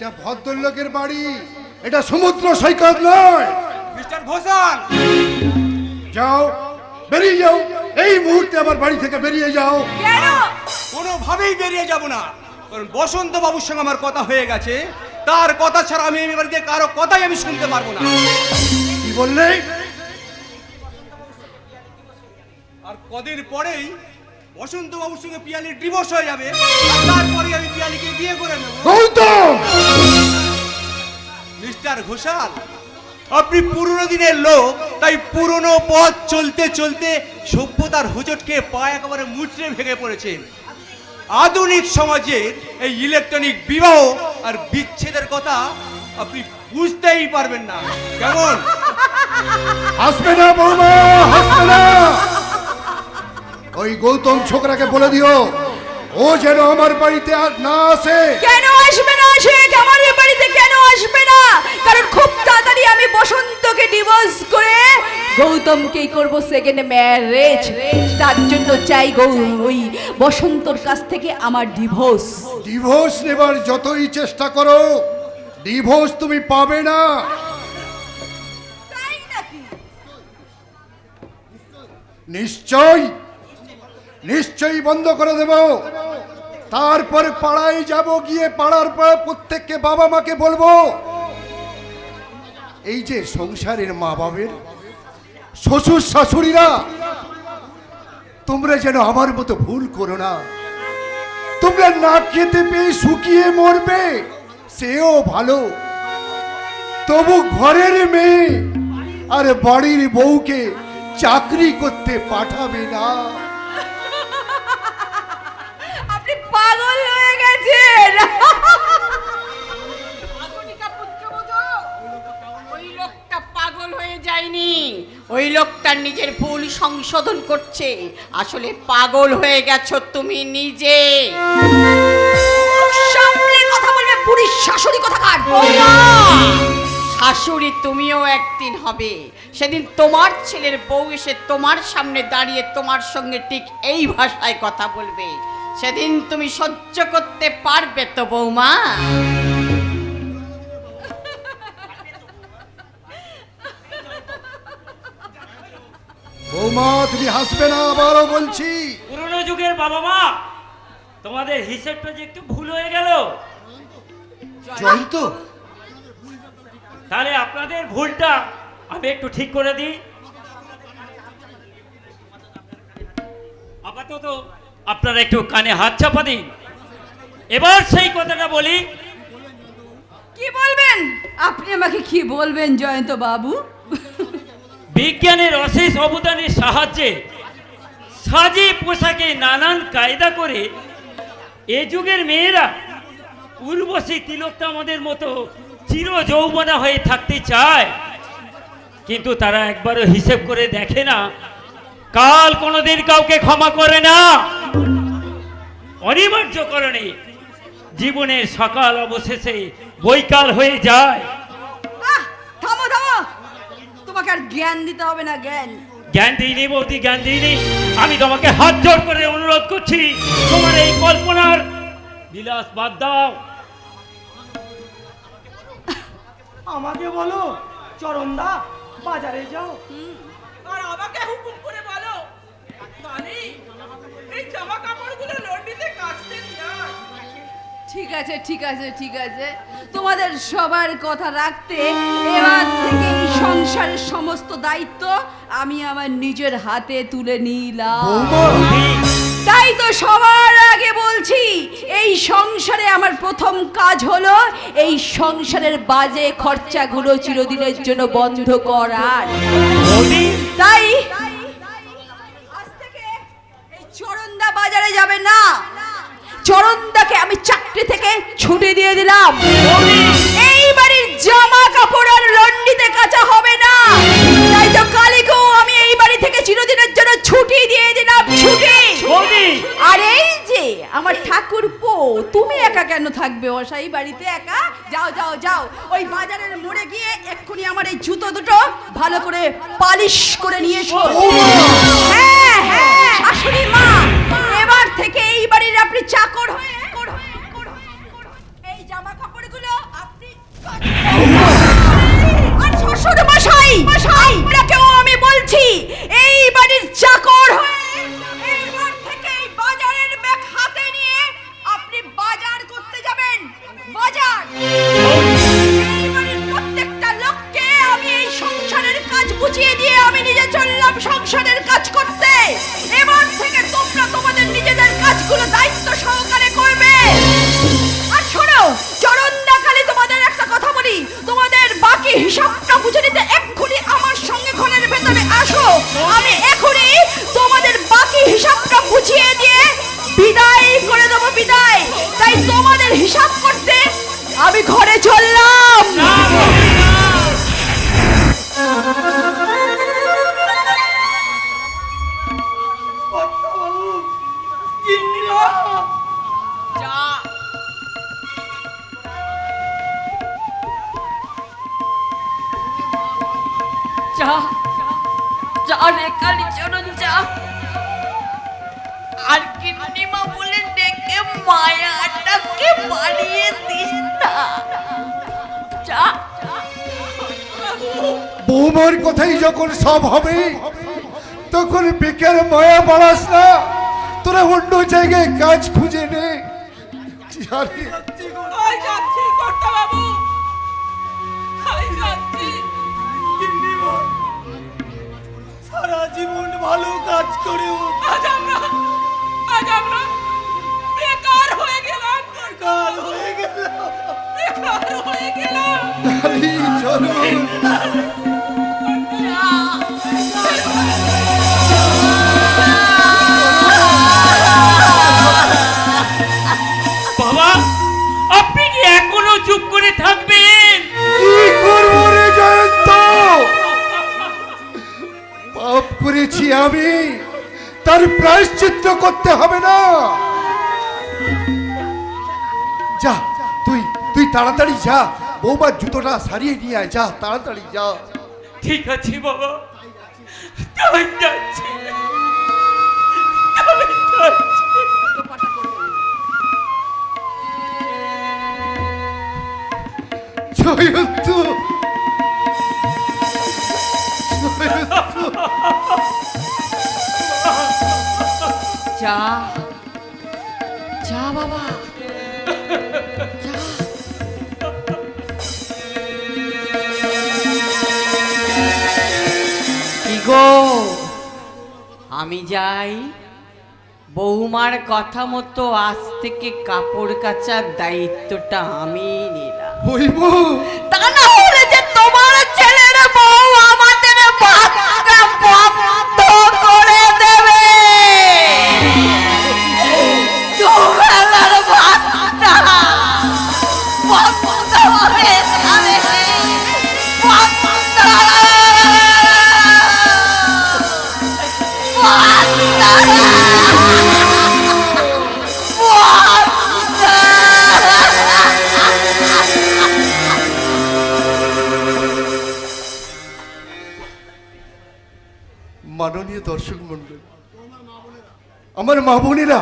এটা ভদ্রলোকের বাড়ি, এটা সমুদ্র সৈকত নয়। মিস্টার ঘোষাল, যাও, বেরিয়ে যাও, এই মুহূর্তে আমার বাড়ি থেকে বেরিয়ে যাও। কেন? কোনোভাবেই বেরিয়ে যাব না, কারণ বসন্ত বাবুর সঙ্গে আমার কথা হয়ে গেছে। তার কথা ছাড়া আমি এই বাড়িতে কারো কথাই আমি শুনতে পারবো না। কি বললে? আর কদিন পরেই বসন্ত বাবুর সঙ্গে পিয়ালির ডিভোর্স হয়ে যাবে, আর তারপরে আমি পিয়ালিকে বিয়ে করে নেব। গৌতম! মিস্টার ঘোষাল, আপনি পুরনো দিনের লোক, তাই পুরনো পথ চলতে চলতে সভ্যতার হোঁচটকে পা একেবারে মুচড়ে ভেঙে পড়েছেন। আধুনিক সমাজের এই ইলেকট্রনিক বিবাহ আর বিচ্ছেদের কথা আপনি বুঝতেই পারবেন না। কেমন? হাসবে না বৌমা, হাসবে না। ওই গৌতম ছোকরাকে বলে দিও ও যেন আমার বাড়িতে আর না আসে। কেন আসবে না? সে আমার বাড়িতে কেন আসবে না? কারণ খুব তাড়াতাড়ি আমি বসন্তকে ডিভোর্স করে গৌতমকেই করব সেকেন্ড ম্যারেজ। তার জন্য চাই ওই বসন্তর কাছ থেকে আমার ডিভোর্স। ডিভোর্স নেবার যতই চেষ্টা করো, ডিভোর্স তুমি পাবে না। তাই নাকি? নিশ্চয় নিশ্চয়ই বন্ধ করে দেব। তারপরে পাড়ায় যাব, গিয়ে পাড়ার প্রত্যেককে বাবা মাকে বলবো এই যে সংসারের মা বাবের শ্বশুর শাশুড়িরা, তোমরা যেন আমার মতো ভুল করো না। তোমরা না খেতে পেয়ে শুকিয়ে মরবে সেও ভালো, তবু ঘরের মেয়ে আর বাড়ির বউকে চাকরি করতে পাঠাবে না। আপনি পাগল হয়ে গেছেন। ওই লোকটা পাগল হয়ে যায়নি, ওই লোকটা নিজের ভুল সংশোধন করছে। আসলে পাগল হয়ে গেছো তুমি নিজে। সামনে কথা বলবে, বুড়ি শাশুড়ি কথা কাট। শাশুড়ি তুমিও একদিন হবে। সেদিন তোমার ছেলের বউ এসে তোমার সামনে দাঁড়িয়ে তোমার সঙ্গে ঠিক এই ভাষায় কথা বলবে। সেদিন তুমি সহ্য করতে পারবে তো বৌমা? বৌমা তুমি হাসবে না, আবারও বলছি। পুরনো যুগের বাবা মা, তোমাদের হিসেবটা যে একটু ভুল হয়ে গেল। জয়ন্ত, তাহলে আপনাদের ভুলটা আমি একটু ঠিক করে দিই। আপাতত আপনারা একটু কানে হাত চাপা দিন। এবার সেই কথাটা বলি। কি বলবেন আপনি? আমাকে কি বলবেন জয়ন্ত বাবু? বিজ্ঞানের অশেষ অবদানের সাহায্যে সাজে পোশাকে নানান কায়দা করে এ যুগের মেয়েরা উর্বশী তিলকটা আমাদের মতো চির যৌবনা হয়ে থাকতে চায়, কিন্তু তারা একবারও হিসেব করে দেখে না কাল কোনোদিন কাউকে ক্ষমা করে না। অনিবার্য কারণে জীবনের সকাল অবশেষে বৈকাল হয়ে যায়। থামো থামো, তোমাকে আর জ্ঞান দিতে হবে না। জ্ঞান দিইনি বৌদি, জ্ঞান দিইনি। আমি তোমাকে হাত জোড় করে অনুরোধ করছি, তোমার এই কল্পনার বিলাস বাদ দাও। আমাকে বলো চরণদা, বাজারে যাও আর আমাকে হুকুম করে বলো তানি এই জামা কাপড়গুলো লন্ড্রিতে কাচতে নিয়ে আয়। ঠিক আছে ঠিক আছে ঠিক আছে, তোমাদের সবার কথা রাখতে এবার থেকে এই সংসারের সমস্ত দায়িত্ব আমি আমার নিজের হাতে তুলে নিলাম। তাই তো সবার আগে বলছি, এই সংসারে আমার প্রথম কাজ হলো এই সংসারের বাজে খরচাগুলো চিরদিনের জন্য বন্ধ করার। তাই আজ থেকে এই চরণদা বাজারে যাবে না। চরণদাকে আমি চাকরি থেকে ছুটি দিয়ে দিলাম। এই বাড়ির জামা কাপড় আর লন্ড্রিতে কাচা হবে না। তাই তো কালীকেও আমি এই বাড়ি থেকে চিরদিনের জন্য ছুটি দিয়ে দিলাম। ছুটি। আর এই যে আমার ঠাকুরপো, তুমি একা কেন থাকবে অসাই বাড়িতে একা? যাও যাও যাও, ওই বাজারের মোড়ে গিয়ে এক্ষুনি আমার এই জুতো দুটো ভালো করে পালিশ করে নিয়ে এসো। হ্যাঁ হ্যাঁ শাশুড়ি মা, এবার থেকে এই বাড়ির আপনি চাকর হয়ে এই জামা কাপড়গুলো চললাম। না বৌদি, না। যা যা যা রে কালীচরণ যা, আর কৃষ্ণিমা বলে ডেকে মায়াটাকে বাড়িয়ে দিস না। যা বৌমার কথাই যখন সব হবে তখন বেকার মায়া বাড়াস না, তোরা অন্য জায়গায় কাজ খুঁজে নে। জানি ওই যাচ্ছি কর্তা বাবু, তাই যাচ্ছি। সারা জীবন ভালো কাজ করেও আজ আমরা বেকার হয়ে গেলাম, কাল হয়ে গেল। বেকার হয়ে গেলাম। জানি, চলো। বাবা, আপনি কি এখনো চুপ করে থাকবেন? কি করবো রে জয়ন্ত? পাপ করেছি আমি, তার প্রায়শ্চিত্ত করতে হবে না? যা, তুই তাড়াতাড়ি যা, বৌমার জুতোটা সারিয়ে নিয়ে আয়, যা তাড়াতাড়ি যা। ঠিক আছে বাবা, তাই যাচ্ছি, তাই যাচ্ছি। জয়ন্ত, যা যা বাবা যা। কি গো, আমি যাই? বৌমার কথা মতো আজ থেকে কাপড় কাচার দায়িত্বটা আমি নিলাম। হইব। তা না হলে যে তোমার ছেলের বউ আমাদের ভাতটা বন্ধ করে দেবে। দুবেলার ভাতটা বন্ধ হয়ে যাবে, বন্ধ। মাননীয় দর্শক মন্ডল, আমার মা বোনেরা,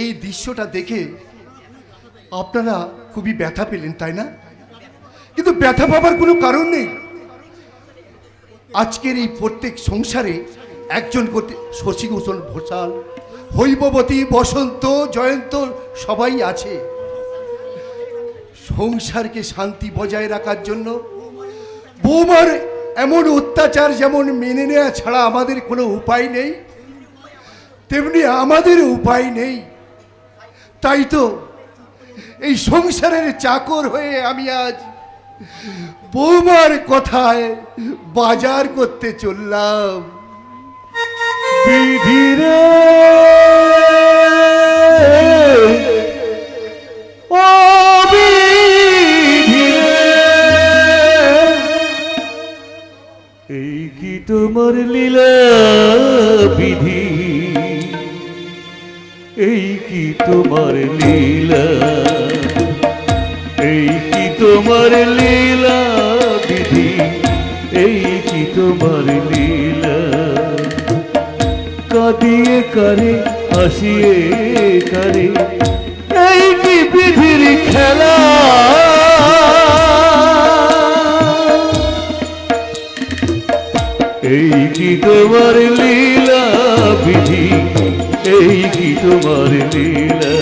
এই দৃশ্যটা দেখে আপনারা খুবই ব্যথা পেলেন, তাই না? কিন্তু ব্যথা পাবার কোনো কারণ নেই। আজকের এই প্রত্যেক সংসারে একজন করতে শশীভূষণ ঘোষাল, হৈববতী, বসন্ত, জয়ন্ত সবাই আছে। সংসারকে শান্তি বজায় রাখার জন্য বৌমার এমন অত্যাচার যেমন মেনে নেওয়া ছাড়া আমাদের কোনো উপায় নেই, তেমনি আমাদের উপায় নেই। তাই তো এই সংসারের চাকর হয়ে আমি আজ বৌমার কথায় বাজার করতে চললাম। বিধিরে ও বিধিরে, এই কি তোমার লীলা বিধি, এই কি তোমার লীলা, এই কি তোমার লীলা বিধি, এই কি তোমার লীলা। কাঁদিয়ে কারে হাসিয়ে কারে, এই কি বিধির খেলা। এই কি তোমার লীলা বিধি, এই কি তোমার লীলা,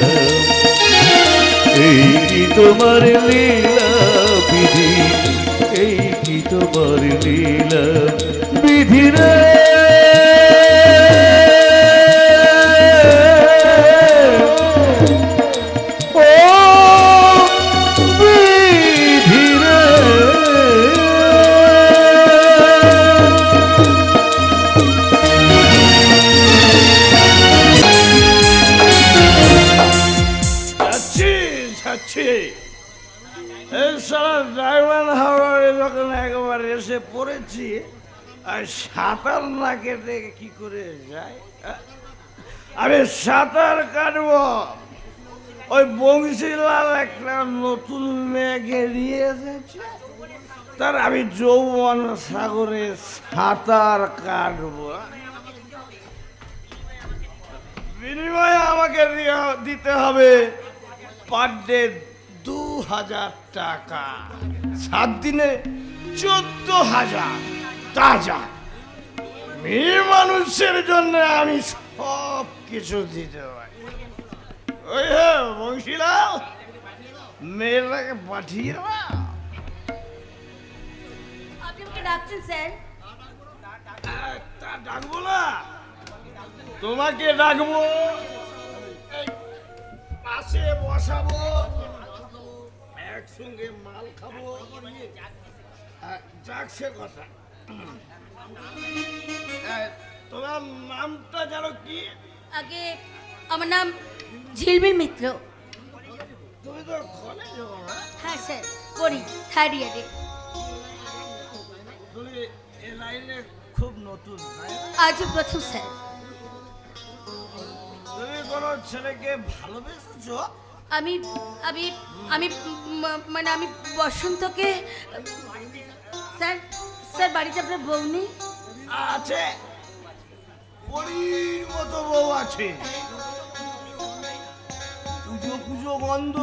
এই কি তোমার লীলা বিধি, এই কি তোমার লীলা। বিধিরে এই সারা ডায়মন্ড হারবারে যখন একবার এসে পড়েছি আর সাঁতার না কেটে কি করে যায় আমি সাঁতার কাটবো ওই বংশীলাল একটা নতুন মেয়েকে নিয়ে এসেছে তার আমি যৌবন সাগরে সাঁতার কাটবো বিনিময়ে আমাকে দিতে হবে পার ডে 2000 টাকা 7 দিনে 14,000 তাজা মেয়ে মানুষের জন্য আমি সব কিছু দিতে পারি ওই বংশীলাল মেয়েটাকে পাঠিয়ে দাও। আপনি আমাকে ডাকছেন স্যার? তা ডাকবো না তোমাকে ডাকবো এই পাশে বসাবো একসঙ্গে মাল খাবো যাচ্ছে কথা তোমার নামটা জানো কি? আগে আমার নাম ঝিলমিল মিত্র। তুমি তো কলেজে পড়ো, হ্যাঁ স্যার, পড়ি 3rd ইয়ারে। তুমি এ লাইনে খুব নতুন তাই না? আজও প্রথম স্যার। তুমি কোনো ছেলেকে ভালোবেসেছো? আমি আমি আমি মানে আমি বসন্তকে স্যার স্যার বাড়িতে আপনার বউ নেই? আছে পরীর মতো বউ আছে পুজো পুজো বন্ধ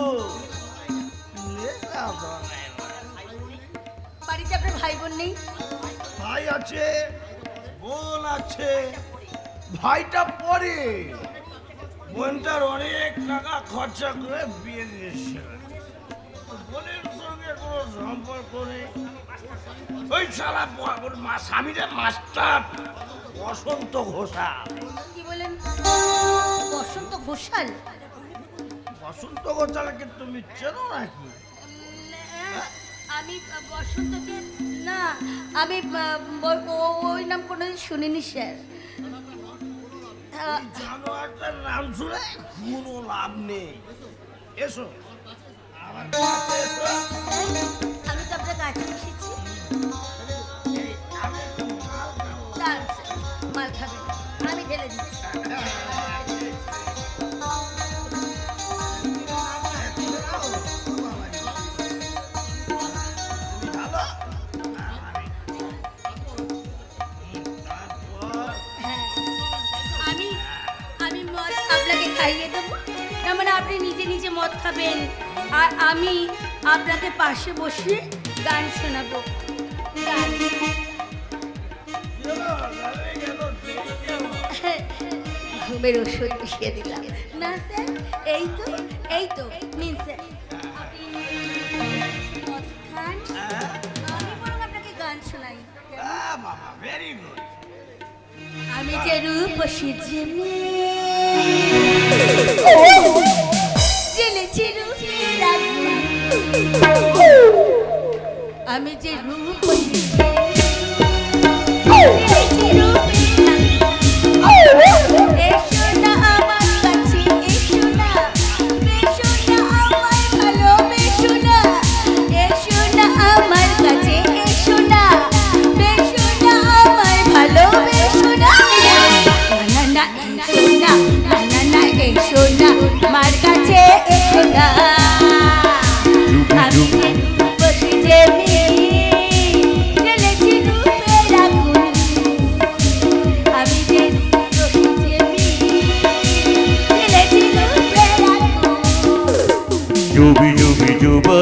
বাড়িতে আপনার ভাই বোন নেই? ভাই আছে বোন আছে ভাইটা পরে বোনটার অনেক টাকা খরচা করে বিয়ে দিয়েছে বোনের সঙ্গে কোনো সম্পর্ক নেই ওই সারা স্বামীরা মাস্টার বসন্ত ঘোষাল। কি বলেন? বসন্ত ঘোষাল? বসন্ত ঘোষালকে তুমি চেনো নাকি? আমি বসন্তকে না, আমি ওই নাম কোনোদিন শুনিনি স্যার। জানোয়ারটার নাম শুনে কোনো লাভ নেই এসো আমার কাছে এসো। আমি তো আপনার কাছে এসেছি। আমি একটু মাল খাবো। দাঁড়ান স্যার, মাল খাবেন, আমি ঢেলে দিচ্ছি। হ্যাঁ, আমি মদ আপনাকে খাইয়ে দেবো, না মানে আপনি নিজে নিজে মদ খাবেন আর আমি আপনাকে পাশে বসে গান শোনাবো। গান ঘুমের ওষুধ মিশিয়ে দিলাম না স্যার? এই তো নিন স্যার, আপনি মদ খান, আমি বরং আপনাকে গান শোনাই। বাবা ভেরি গুড। আমি যে রূপসী জেনেছি রূপের আগুন, আমি যে রূপসী জেনেছি রূপের আগুন। এসো না আমার কাছে, এসো না, বেসো না আমায় ভালোবেসো না, এসো না আমার কাছে, এসো না, বেসো না আমায় ভালোবেসো না, না না এসো না, না না এসো না আমার কাছে, এসো না। আমি রূপসী জেনেছি রূপের আগুন, আমি যে রূপসী জেনেছি রূপের আগুন। Jubi Jubi Juba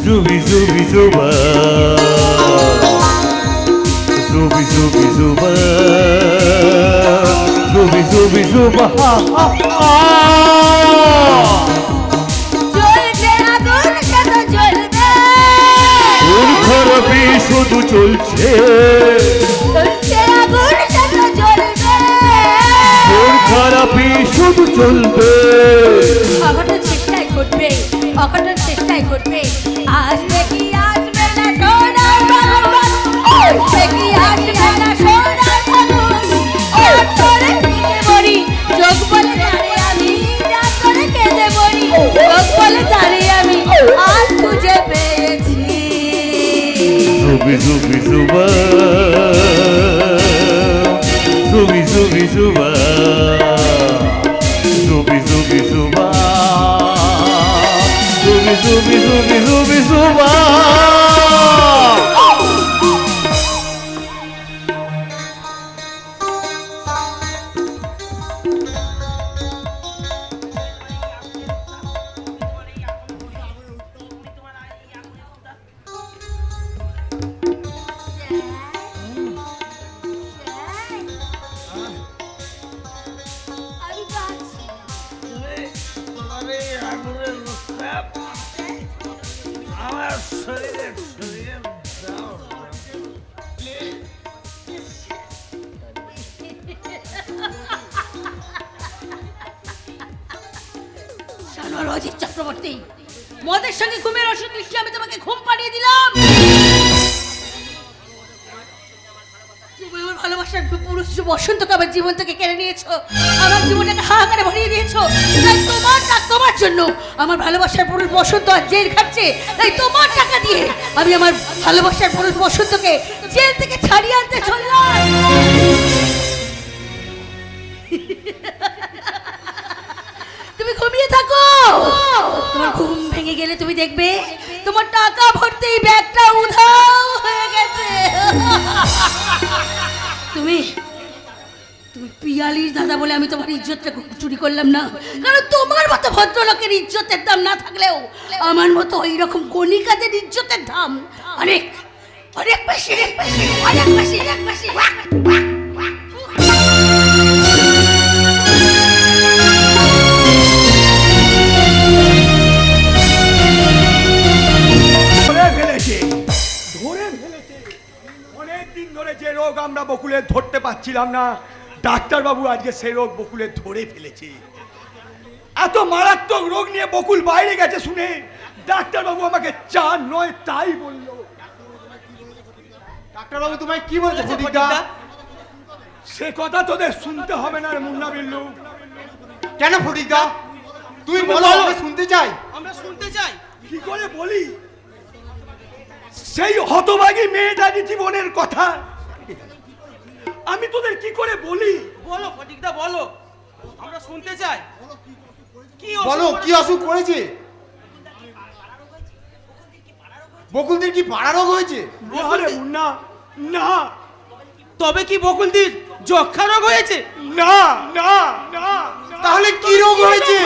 Jubi Jubi Juba Jubi Jubi Juba Jubi Jubi Juba জ্বলছে আগুন সেটা জ্বলবে, ওর খারাপি শুধু চলছে জ্বলছে আগুন সেটা জ্বলবে, ওর খারাপি শুধু চলবে অঘটন চেষ্টায় ঘটবে, অঘটন চেষ্টায় ঘটবে, আসবে কি আসবে না সোনার বাবু, আসবে কি আসবে না সোনার বাবু, ওর করে কেঁদে মরি, চোখ বলে জানে আমি যা করে কেঁদে মরি। বিজু বিজু বিজু বা আমি বাঁচি। তোমার এই আগুনের উত্তাপ আমার শরীরে ছড়িয়ে দাও। শোনো রজিত চক্রবর্তী, মদের সঙ্গে ঘুমের ওষুধ মিশিয়ে আমি তোমাকে ঘুম পাড়িয়ে দিলাম। তুমি আমার ভালোবাসার পুরুষ বসন্তকে আমার জীবন থেকে কেড়ে নিয়েছো, আমার জীবনটাকে হাহাকারে ভরিয়ে দিয়েছো। তাই তোমার জন্য আমার ভালোবাসার পুরুষ বসন্ত আর জেল খাচ্ছে। তাই তোমার টাকা দিয়ে আমি আমার ভালোবাসার পুরুষ বসন্তকে জেল থেকে ছাড়িয়ে আনতে চললাম। তুমি ঘুমিয়ে থাকো, তোমার ঘুম ভেঙে গেলে তুমি দেখবে তোমার টাকা ভর্তি এই ব্যাগটা উধাও হয়ে গেছে। তুমি পিয়ালির দাদা বলে আমি তোমার ইজ্জতটা চুরি করলাম না, কারণ তোমার মতো ভদ্রলোকের ইজ্জতের দাম না থাকলেও আমার মতো ওই রকম গণিকাদের ইজ্জতের দাম অনেক অনেক বেশি, অনেক বেশি, অনেক বেশি। ধরে ফেলেছে, ধরে ফেলেছে। অনেকদিন ধরে যে রোগ আমরা বকুলের ধরতে পারছিলাম না, ডাক্তারবাবু আজকে সেই রোগ বকুলের ধরে ফেলেছে। এত মারাত্মক রোগ নিয়ে বকুল বাইরে গেছে শুনে ডাক্তারবাবু আমাকে যা নয় তাই বললো। ডাক্তারবাবু তোমায় কি বলছে ফটিকদা? সে কথা তোদের শুনতে হবে না রে মুন্না বিল্লু। কেন ফটিকদা? তুমি বলো, আমি শুনতে চাই। আমরা শুনতে চাই। কি করে বলি? সেই হতভাগী মেয়েটার জীবনের কথা আমি তোদের কি করে বলি? বলো ফটিকদা, বলো, আমরা শুনতে চাই। কি বলো অসুখ কি অসুখ করেছে? বকুলদের কি পাড়া রোগ হয়েছে? না রে মুন্না, না তবে কি বকুলদির যক্ষা রোগ হয়েছে? না না না। তাহলে কি রোগ হয়েছে?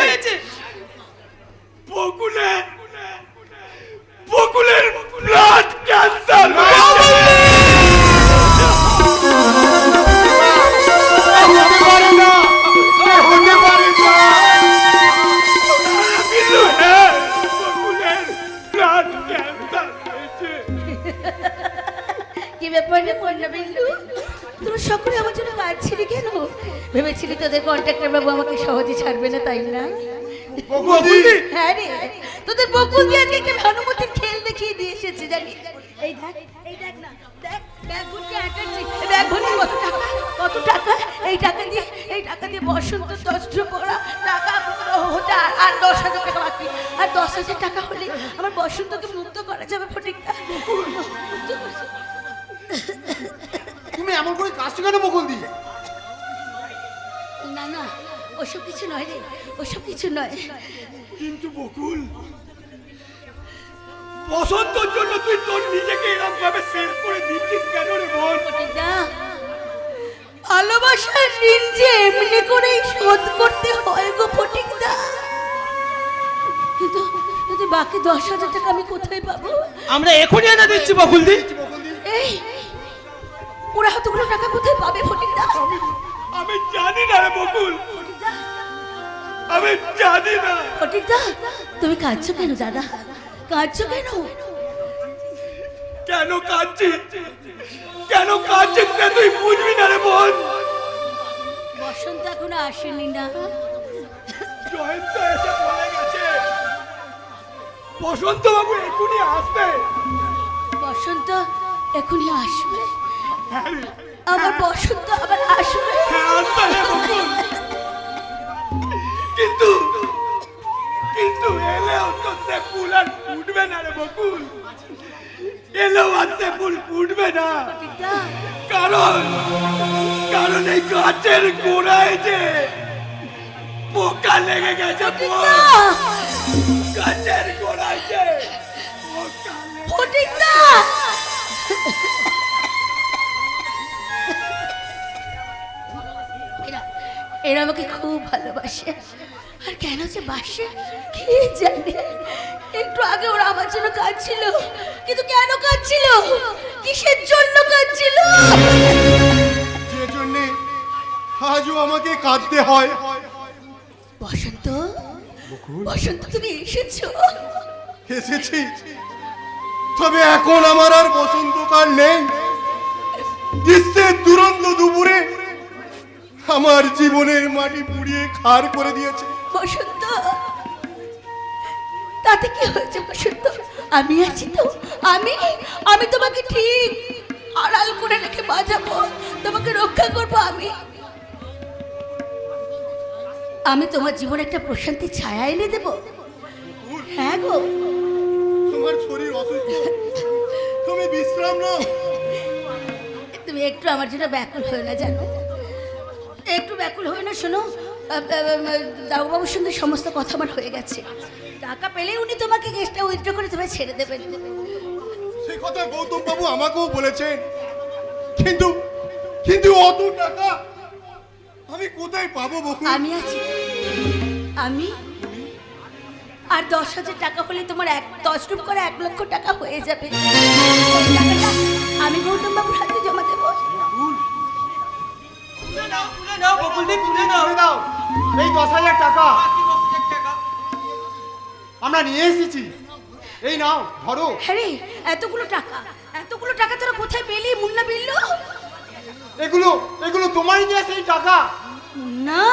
বকুলের বকুলের ব্লাড ক্যান্সার হতে পারে না, হতে পারে না। বিল্লু, হ্যাঁ, বকুলের ব্লাড ক্যান্সার হয়েছে। কি ব্যাপার রে পূর্ণা বিল্লু, তোরা সকলে আমার জন্য কাঁদছিলি কেন? ভেবেছিলি তোদের কন্ট্রাক্টর বাবু আমাকে সহজে ছাড়বে না, তাই না? বকুলদি, হ্যাঁ রে, তোদের বকুল দিয়ে আজকে একটা ভানুমতির খেল দেখিয়ে দিয়ে এসেছে জানিস। এই দেখ না, দেখ ব্যাগ ভর্তি আটাচ্ছি, ব্যাগ ভর্তি কত টাকা, এই টাকা দিয়ে বসন্ত দস্ত্র পড়া টাকা হতে আর 10,000 টাকা বাকি। আর 10,000 টাকা হলে আমার বসন্তকে মুক্ত করা যাবে ফটিকদা। তুমি এমন করে কাজটা কেন বকুলদি? না ওসব কিছু নয় রে, ওসব কিছু নয়। কিন্তু বকুল, বসন্তর জন্য তুই তোর নিজেকে এরকম ভাবে শেষ করে দিচ্ছিস কেন রে বোন? ফটিকদা, ভালোবাসার ঋণ যে এমনি করেই শোধ করতে হয় গো ফটিকদা। কিন্তু বাকি 10,000 টাকা আমি কোথায় পাবো? আমরা এখনই এনে দিচ্ছি বকুলদি। এই ওরা এতগুলো টাকা কোথায় পাবে ফটিকদা? আমি জানি না রে বকুল, আমি জানি না। ফটিকদা, তুমি কাঁদছো কেন দাদা? কাঁদছো কেন? কেন কাঁদছিস? কেন কাঁদছিস না তুই বুঝবি না রে বোন। বসন্ত এখনো আসেনি না। জয়ন্ত এসে পড়ে গেছে, বসন্ত বাবু এখনই আসবে। বসন্ত এখনই আসবে? হ্যাঁ রে, আমার বসন্ত আবার আসবে? হ্যাঁ আসবে রে বকুল। কিন্তু কিন্তু এলেও তো সে ফুল আর ফুটবে না রে বকুল, এলেও আর সে ফুল ফুটবে না। ফটিকদা, কারণ এই গাছের গোড়ায় যে পোকা লেগে গেছে। ফটিকদা! গাছের গোড়ায় যে ফটিক দা, এরা আমাকে খুব ভালোবাসে। আর কেন যে বাসে কে জানে। একটু আগে ওরা আমার জন্য কাঁদছিল, কিন্তু কেন কাঁদছিল, কিসের জন্য কাঁদছিল? যে জন্যে আজও আমাকে কাঁদতে হয়। বসন্ত, বসন্ত তুমি এসেছো? এসেছি, তবে এখন আমার আর বসন্তকাল নেই। গ্রীষ্মের দুরন্ত দুপুরে আমার জীবনের মাটি পুড়িয়ে খার করে দিয়েছে। বসন্ত, তাতে কি হয়েছে বসন্ত? আমি আছি তো, আমি তোমাকে ঠিক আড়াল করে রেখে বাঁচাবো, তোমাকে রক্ষা করবো। আমি তোমার জীবনে একটা প্রশান্তি ছায়া এনে দেবো। হ্যাঁ গো, তোমার শরীর অসুস্থ, তুমি বিশ্রাম নাও। তুমি একটু আমার জন্য ব্যাকুল হয়ে না, জানো, একটু ব্যাকুল হয়ে না। শোনো, দাউবাবুর সঙ্গে সমস্ত কথা আমার হয়ে গেছে। টাকা পেলেই উনি তোমাকে কেসটা উইথড্র করে তোমায় ছেড়ে দেবেন। সেই কথা গৌতম বাবু আমাকেও বলেছেন, কিন্তু কিন্তু অত টাকা আমি কোথায় পাবো বকুল? আমি আছি, আমি আর 10,000 টাকা হলে তোমার 10 রূপ করে 1 লক্ষ টাকা হয়ে যাবে। ওই টাকাটা আমি গৌতম বাবুর হাতে জমা দেবো। তুলে নাও বকুলদি, তুলে নাও। এই 10,000 টাকা আমরা নিয়ে এসেছি, এই নাও ধরো। হ্যাঁ রে, এতগুলো টাকা তোরা কোথায় পেলি মুন্না বিল্লু? এগুলো তোমারই নিয়ে সেই টাকা। না,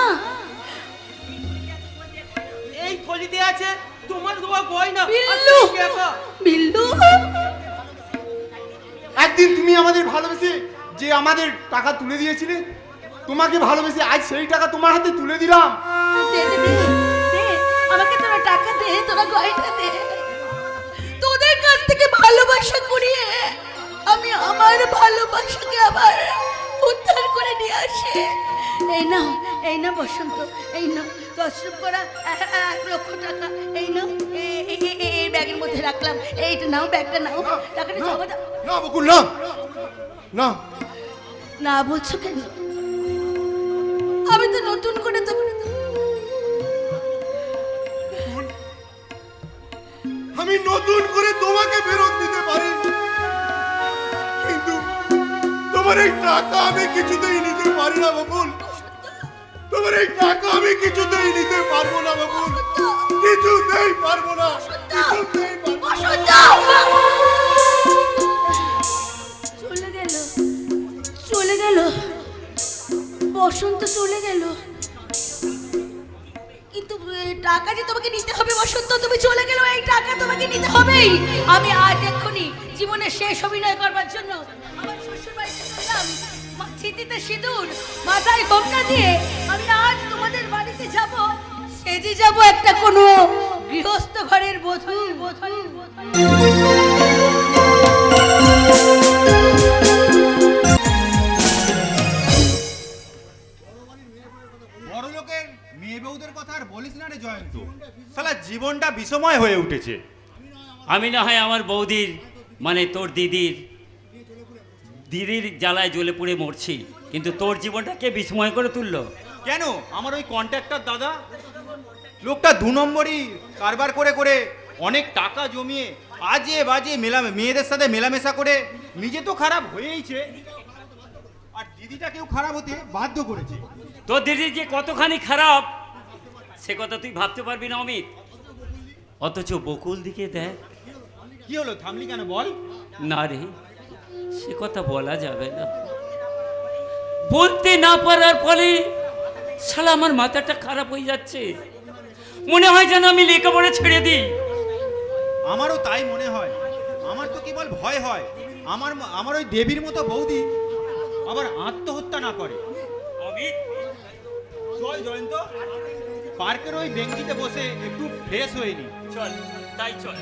এই থলিতে আছে তোমার দেওয়া গয়না। আর বিল্লু, সেই টাকা। বিল্লু, একদিন তুমি আমাদের ভালোবেসে যে আমাদের টাকা তুলে দিয়েছিলে, তোমাকে ভালোবেসে আজ সেই টাকা তোমার হাতে তুলে দিলাম। দে দে দে দে, আমাকে তোরা টাকা দে, তোরা গয়না দে। তোদের কাছ থেকে ভালোবাসা করিয়ে আমি আমার ভালোবাসাকে আবার উদ্ধার করে নিয়ে আসি। এই না বসন্ত, এই না 10 রূপ করা 1 লক্ষ টাকা। এই না, এই ব্যাগের মধ্যে রাখলাম। এইটা নাও, ব্যাগটা নাও, টাকাটা জমা দাও। না বকুল, না না না বলছো কেন? আমি তো নতুন করে তো আমি নতুন করে তোমাকে ফেরত দিতে পারি, কিন্তু তোমার এই টাকা আমি কিছুতেই নিতে পারি না বকুল। তোমার এই টাকা আমি কিছুতেই নিতে পারবো না বকুল, কিছুতেই পারবো না, কিছুতেই পারবো না। চলে গেল, চলে গেল, বসন্ত চলে গেল। কিন্তু টাকা যে তোমাকে নিতে হবে বসন্ত, তুমি চলে গেল, এই টাকা তোমাকে নিতে হবেই। আমি আজ এক্ষুনি জীবনের শেষ অভিনয় করবার জন্য আমার শ্বশুর বাড়িতে চললাম। ছিতিতে সিঁদুর, মাথায় ঘোমটা দিয়ে আমি আজ তোমাদের বাড়িতে যাব, সেজে যাব একটা কোনো গৃহস্থ ঘরের বধূ। বড় লোকের মেয়ে বউদের কথা আর বলিস না রে জয়ন্ত, শালা জীবনটা বিষময় হয়ে উঠেছে। আমি না হয় আমার বৌদির মানে তোর দিদির জ্বালায় জ্বলে পুড়ে মরছি, কিন্তু তোর জীবনটা কে বিস্ময় করে তুললো? কেন? আমার ওই কন্ট্রাক্টর দাদা, লোকটা 2 নম্বরই কারবার করে করে অনেক টাকা জমিয়ে আজে বাজে মেয়েদের সাথে মেলামেশা করে নিজে তো খারাপ হয়েইছে, আর দিদিটাকেও খারাপ হতে বাধ্য করেছে। তোর দিদি যে কতখানি খারাপ সে কথা তুই ভাবতে পারবি না অমিত। অথচ বকুল দিকে দেখ। কি হলো, থামলি কেন বল? না রে, সে কথা বলা যাবে না। বলতে না পারার ফলে শালা আমার মাথাটা খারাপ হয়ে যাচ্ছে। মনে হয় যেন আমি লেখাপড়া ছেড়ে দিই। আমারও তাই মনে হয়। আমার তো কেবল ভয় হয় আমার ওই দেবীর মতো বৌদি আবার আত্মহত্যা না করে। অমিত, চল জয়ন্ত, পার্কের ওই বেঞ্চিতে বসে একটু ফ্রেশ হয়ে নি। চল, তাই চল।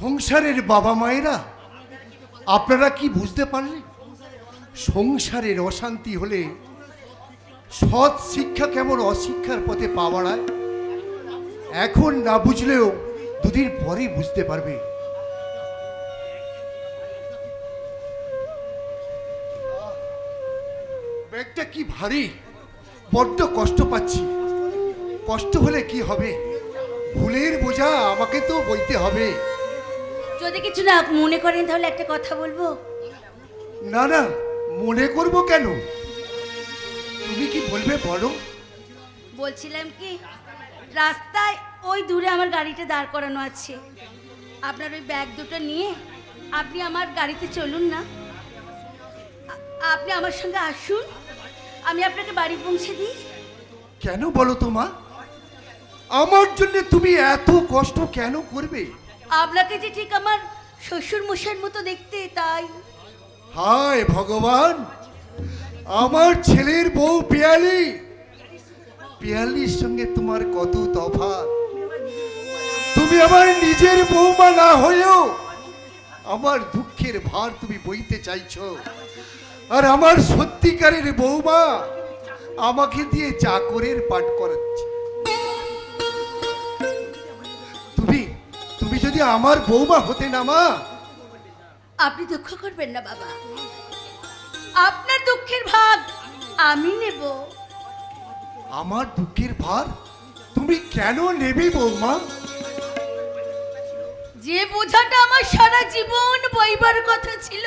সংসারের বাবা মায়েরা, আপনারা কি বুঝতে পারলেন? সংসারের অশান্তি হলে সৎ শিক্ষা কেমন অশিক্ষার পথে পা বাড়ায়। এখন না বুঝলেও দুদিন পরে বুঝতে পারবে। ব্যাগটা কি ভারী, বড্ড কষ্ট পাচ্ছি। কষ্ট হলে কি হবে, ভুলের বোঝা আমাকে তো বইতে হবে। যদি কিছু না মনে করেন তাহলে একটা কথা বলবো। না না, মনে করব কেন? তুমি কি বলবে বলো। বলছিলাম কি, রাস্তায় ওই দূরে আমার গাড়িটা দাঁড় করানো আছে, আপনার ওই ব্যাগ দুটো নিয়ে আপনি আমার গাড়িতে চলুন না। আপনি আমার সঙ্গে আসুন, আমি আপনাকে বাড়ি পৌঁছে দিই। কেন বলো তো মা, আমার জন্য তুমি এত কষ্ট কেন করবে? আপনাকে যে ঠিক আমার শ্বশুর মশাইয়ের মতো দেখতে, তাই। হায় ভগবান, আমার ছেলের বউ পিয়ালি, পিয়ালির সঙ্গে তোমার কত তফাৎ। তুমি আমার নিজের বউমা না হয়েও আমার দুঃখের ভার তুমি বইতে চাইছো। আর আমার সত্যিকারের বউমা আমাকে দিয়ে চাকরের পাঠ করাচ্ছে। তুমি তুমি যদি আমার বউমা হতে না মা। আপনি দুঃখ করবেন না বাবা, আপনার দুঃখের ভাগ আমি নেব। আমার দুঃখের ভার তুমি কেন নেবে বৌমা? যে বোঝাটা আমার সারা জীবন বইবার কথা ছিল,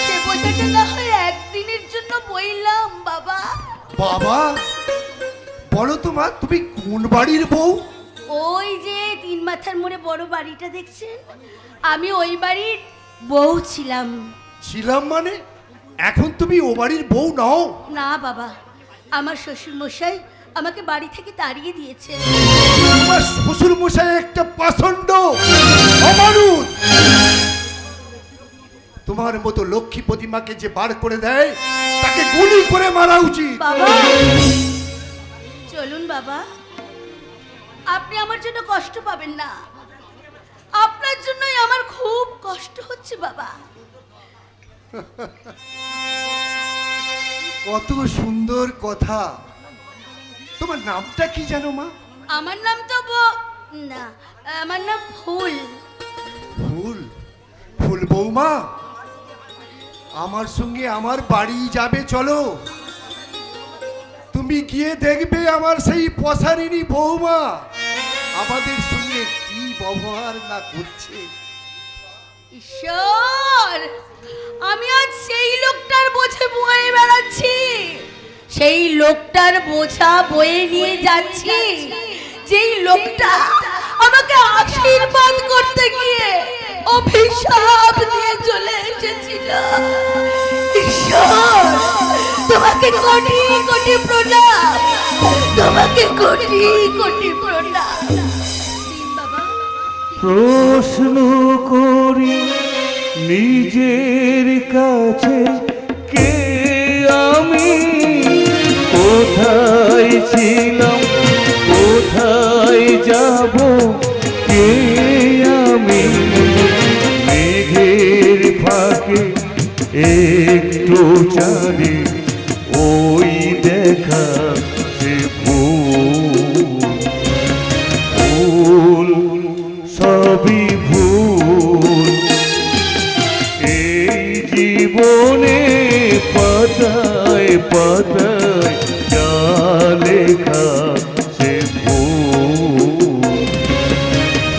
সে বোঝাটা না হয় একদিনের জন্য বইলাম বাবা। বাবা, বলো তো মা, তুমি কোন বাড়ির বউ? ওই যে 3 মাথার মোড়ে বড় বাড়িটা দেখছেন, আমি ওই বাড়ির বউ ছিলাম। ছিলাম মানে? এখন তুমি ও বাড়ির বউ নাও? না বাবা, আমার শ্বশুর মশাই আমাকে বাড়ি থেকে তাড়িয়ে দিয়েছে। আমার শ্বশুর মশাই একটা পাষণ্ড অমানুষ। তোমার মতো লক্ষ্মী প্রতিমাকে যে বার করে দেয় তাকে গুলি করে মারা উচিত। বাবা চলুন বাবা, আপনি আমার জন্য কষ্ট পাবেন না, আপনার জন্যই আমার খুব কষ্ট হচ্ছে বাবা। কত সুন্দর কথা। তোমার নামটা কি জানো মা? আমার নাম তো না, আমার নাম ফুল। ফুল? ফুল বৌমা, আমার সঙ্গে আমার বাড়ি যাবে, চলো। তুমি গিয়ে দেখবে আমার সেই পসারিনী বৌমা আমাদের সঙ্গে কি ব্যবহার না করছে। ঈশ্বর, আমি আজ সেই লোকটার বোঝে বয়ে বেড়াচ্ছি, সেই লোকটার বোঝা বয়ে নিয়ে যাচ্ছি, যেই লোকটা আমাকে আশীর্বাদ করতে গিয়ে অভিশাপ দিয়ে চলে এসেছিল। ঈশ্বর, তোমাকে কোটি কোটি প্রণাম, তোমাকে কোটি কোটি প্রণাম। দিন বাবা। প্রশ্ন করি নিজের কাছে, কে আমি, কোথায় ছিলাম, কোথায় যাব, কে আমি। মেঘের ফাঁকে একটু চাঁদে ওই দেখা সে ফুল, ফুল সবই ভুল। এই জীবনে পাতায় পাতায় যা লেখা সে ভুল,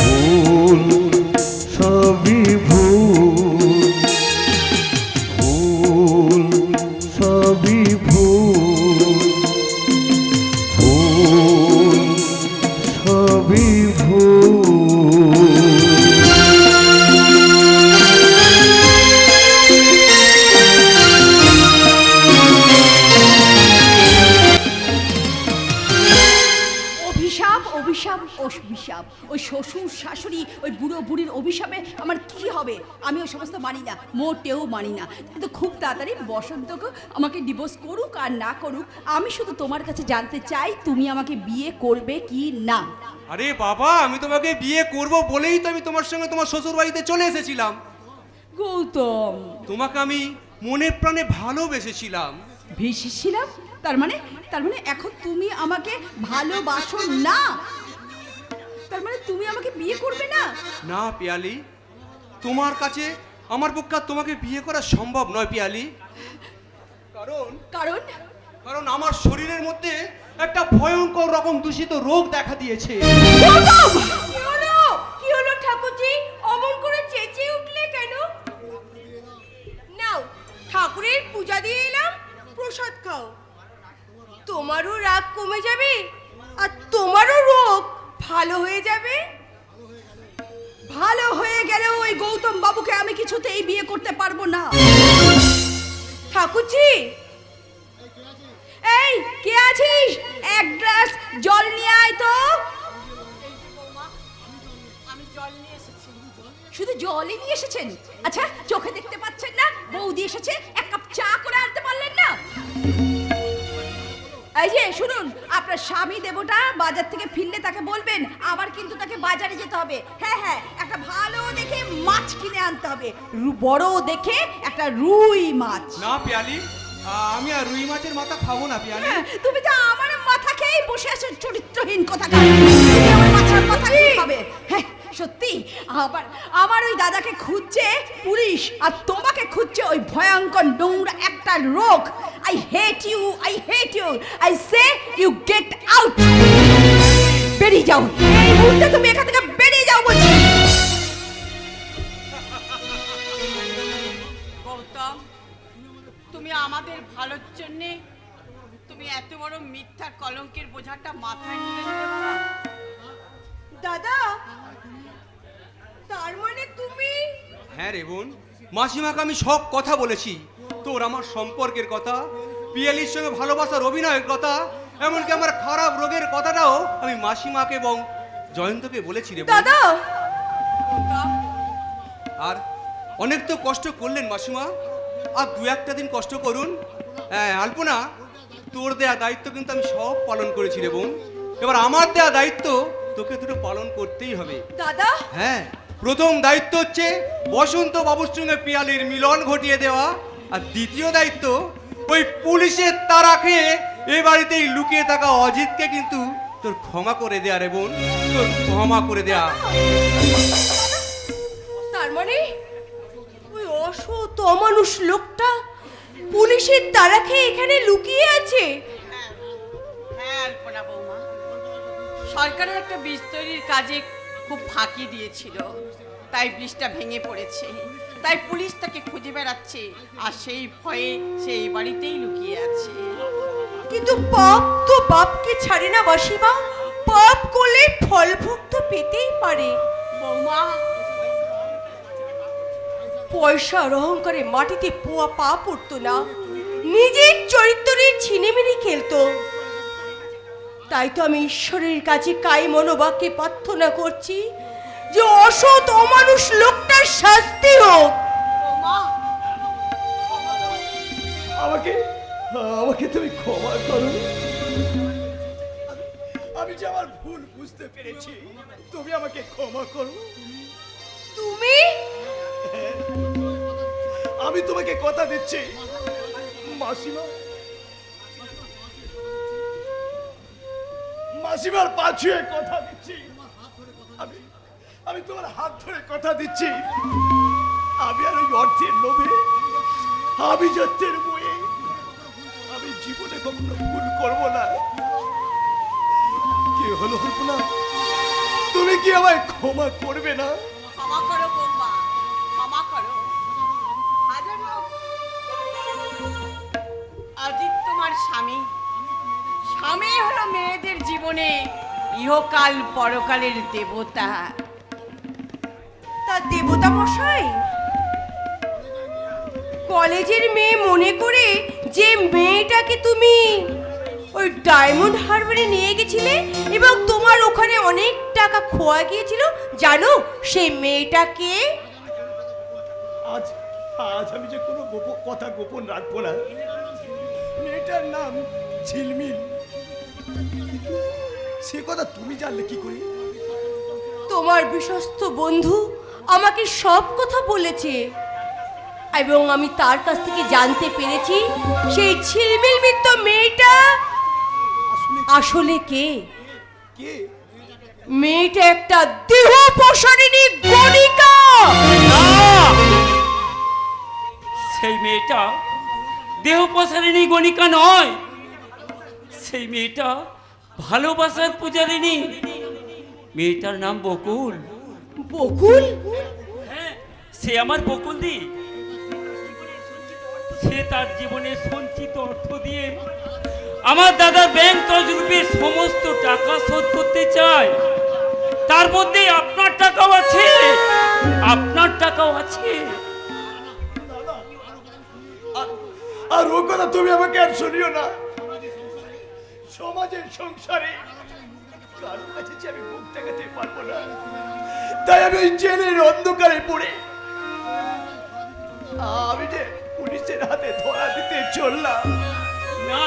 ভুল সবই ভুল, ভুল সব শ্বশুর শাশুড়ি ওই বুড়ো বুড়ির অভিশাপে আমার কি হবে? আমি ওই সমস্ত মানি না, মোটেও মানি না। কিন্তু খুব তাড়াতাড়ি বসন্তকে আমাকে ডিভোর্স করুক আর না করুক, আমি শুধু তোমার কাছে জানতে চাই তুমি আমাকে বিয়ে করবে কি না। আরে বাবা, আমি তোমাকে বিয়ে করব বলেই তো আমি তোমার সঙ্গে তোমার শ্বশুর বাড়িতে চলে এসেছিলাম। গৌতম, তোমাকে আমি মনে প্রাণে ভালোবেসেছিলাম। ভেসেছিলাম? তার মানে এখন তুমি আমাকে ভালোবাসো না? তার মানে তুমি আমাকে বিয়ে করবে না? না পিয়ালি, তোমার কাছে আমার পক্ষে আর তোমাকে বিয়ে করা সম্ভব নয় পিয়ালি। কারণ কারণ কারণ আমার শরীরের মধ্যে একটা ভয়ঙ্কর রকম দূষিত রোগ দেখা দিয়েছে। গৌতম! কি হলো ঠাকুরজি, অমন করে চেঁচিয়ে উঠলে কেন? নাও, ঠাকুরের পূজা দিয়ে এলাম, প্রসাদ খাও। তোমারও রাগ কমে যাবে আর তোমারও রোগ ভালো হয়ে যাবে। ভালো হয়ে গেলেও ওই গৌতম বাবুকে আমি কিছুতেই বিয়ে করতে পারবো না। ঠাকুরজি, এই কে আছিস? এক গ্লাস জল নিয়ে আয় তো। আমি জল নিয়ে এসেছি। শুধু জলই নিয়ে এসেছেন? আচ্ছা, চোখে দেখতে পাচ্ছেন না বৌদি এসেছে? এক কাপ চা করে আনতে পারলেন না? এই যে শুনুন, আপনার স্বামী দেবতা বাজার থেকে ফিরলে তাকে বলবেন আবার কিন্তু তাকে বাজারে যেতে হবে। হ্যাঁ হ্যাঁ, একটা ভালো দেখে মাছ কিনে আনতে হবে, বড় দেখে একটা রুই মাছ। না পিয়ালি, আমি আর রুই মাছের মাথা খাবো না পিয়ালি। হ্যাঁ, তুমি তো আমার মাথা খেয়েই বসে আছো, চরিত্রহীন কোথাকার। তুমি আমার মাথার কথা কি খাবে? হ্যাঁ সত্যি, আমার ওই দাদাকে খুঁজছে পুলিশ, আর তোমাকে খুঁজছে ওই ভয়ঙ্কর নোংরা একটা রোগ। I hate you, I hate you, I say you get out. বেরিয়ে যাও এই মুহূর্তে, তুমি এখান থেকে বেরিয়ে যাও বলছি। গৌতম, তুমি আমাদের ভালোর জন্যে তুমি এত বড় মিথ্যা কলঙ্কের বোঝাটা মাথায় নিয়ে নিলে বাবা। দাদা, তার মানে তুমি? হ্যাঁ রে বোন, মাসিমাকে আমি সব কথা বলেছি, তোর আমার সম্পর্কের কথা, পিয়ালির সঙ্গে ভালোবাসার অভিনয়ের কথা, এমনকি আমার খারাপ রোগের কথাটাও আমি মাসিমাকে এবং জয়ন্তকে বলেছি রে বোন। দাদা, আর অনেক তো কষ্ট করলেন মাসিমা, আর দু একটা দিন কষ্ট করুন। হ্যাঁ আলপনা, তোর দেয়া দায়িত্ব কিন্তু আমি সব পালন করেছি রে বোন, এবার আমার দেয়া দায়িত্ব তোকে দুটো পালন করতেই হবে। দাদা, হ্যাঁ, প্রথম দায়িত্ব হচ্ছে বসন্ত বাবুর সঙ্গে পিয়ালির মিলন ঘটিয়ে দেওয়া, আর দ্বিতীয় দায়িত্ব ওই পুলিশের তাড়া খেয়ে এ বাড়িতেই লুকিয়ে থাকা অজিতকে কিন্তু তোর ক্ষমা করে দেয়া রে বোন, তোর ক্ষমা করে দেয়া। তার মানে ওই অসৎ অমানুষ লোকটা পুলিশের তাড়া খেয়ে এখানে লুকিয়ে আছে? হ্যাঁ আলপনা বৌমা, সরকারের একটা বীজ তৈরির কাজে খুব ফাঁকি দিয়েছিল, তাই ব্রিজটা ভেঙে পড়েছে, তাই পুলিশ তাকে খুঁজে বেড়াচ্ছে, আর সেই ভয়ে সেই বাড়িতেই লুকিয়ে আছে। কিন্তু পাপ তো বাপকে ছাড়ে না বাসিমা, পাপ করলে ফল ভোগ তো পেতেই পারে। বৌমা, পয়সার অহংকারে মাটিতে পোয়া পা পড়তো না, নিজের চরিত্রের ছিনিমিনি খেলতো। তাই তো আমি ঈশ্বরের কাছে কায় মনোবাক্যে প্রার্থনা করছি যে অসৎ অমানুষ লোকটার শাস্তি হোক। বৌমা, আমাকে তুমি ক্ষমা করো। আমি যে আমার ভুল বুঝতে পেরেছি, তুমি আমাকে ক্ষমা করো। তুমি? আমি তোমাকে কথা দিচ্ছি মাসিমার পা ছুঁয়ে কথা দিচ্ছি, আমি তোমার হাত ধরে কথা দিচ্ছি, আমি আর ওই অর্থের লোভে, আভিজাত্যের বয়ে আমি জীবনে কখনো ভুল করব না। কি হলো না, তুমি কি আমায় ক্ষমা করবে না? ক্ষমা করো বৌমা, ক্ষমা করো। অজিত তোমার স্বামী, স্বামী হলো মেয়েদের জীবনে ইহকাল পরকালের দেবতা। তা দেবতা মশাই, কলেজের মেয়ে মনে করে যে মেয়েটাকে তুমি ওই ডায়মন্ড হারবারে নিয়ে গেছিলে এবং তোমার ওখানে অনেক টাকা খোয়া গিয়েছিল, জানো সেই মেয়েটাকে? আজ আজ আমি যে কোনো কথা গোপন রাখবো না। মেয়েটার নাম ঝিলমিল। সে কথা তুমি জানলে কি করে? তোমার বিশ্বস্ত বন্ধু আমাকে সব কথা বলেছে এবং আমি তার কাছ থেকে জানতে পেরেছি সেই ঝিলমিল মিত্র মেয়েটা আসলে কে? কে? মেয়েটা একটা দেহ প্রসারিণী গণিকা। সেই মেয়েটা দেহ প্রসারিণী গণিকা নয়, সেই মেয়েটা ভালোবাসার পূজারিণী। মেয়েটার নাম বকুল। বকুল? হ্যাঁ, সে আমার বকুল দি। সে তার জীবনের সঞ্চিত অর্থ দিয়ে আমার দাদার ব্যাংক তজরুপের সমস্ত টাকা শোধ করতে চায়। তার মধ্যে আপনার টাকাও আছে, আপনার টাকাও আছে। আর ও কথা তুমি আমাকে আর শুনিও না। সমাজের সংসারে কারোর কাছে যে আমি মুখ দেখাতে পারবো না, তাই আমি ওই জেলের অন্ধকারে পড়ে আমি যে পুলিশের হাতে ধরা দিতে চললাম। না,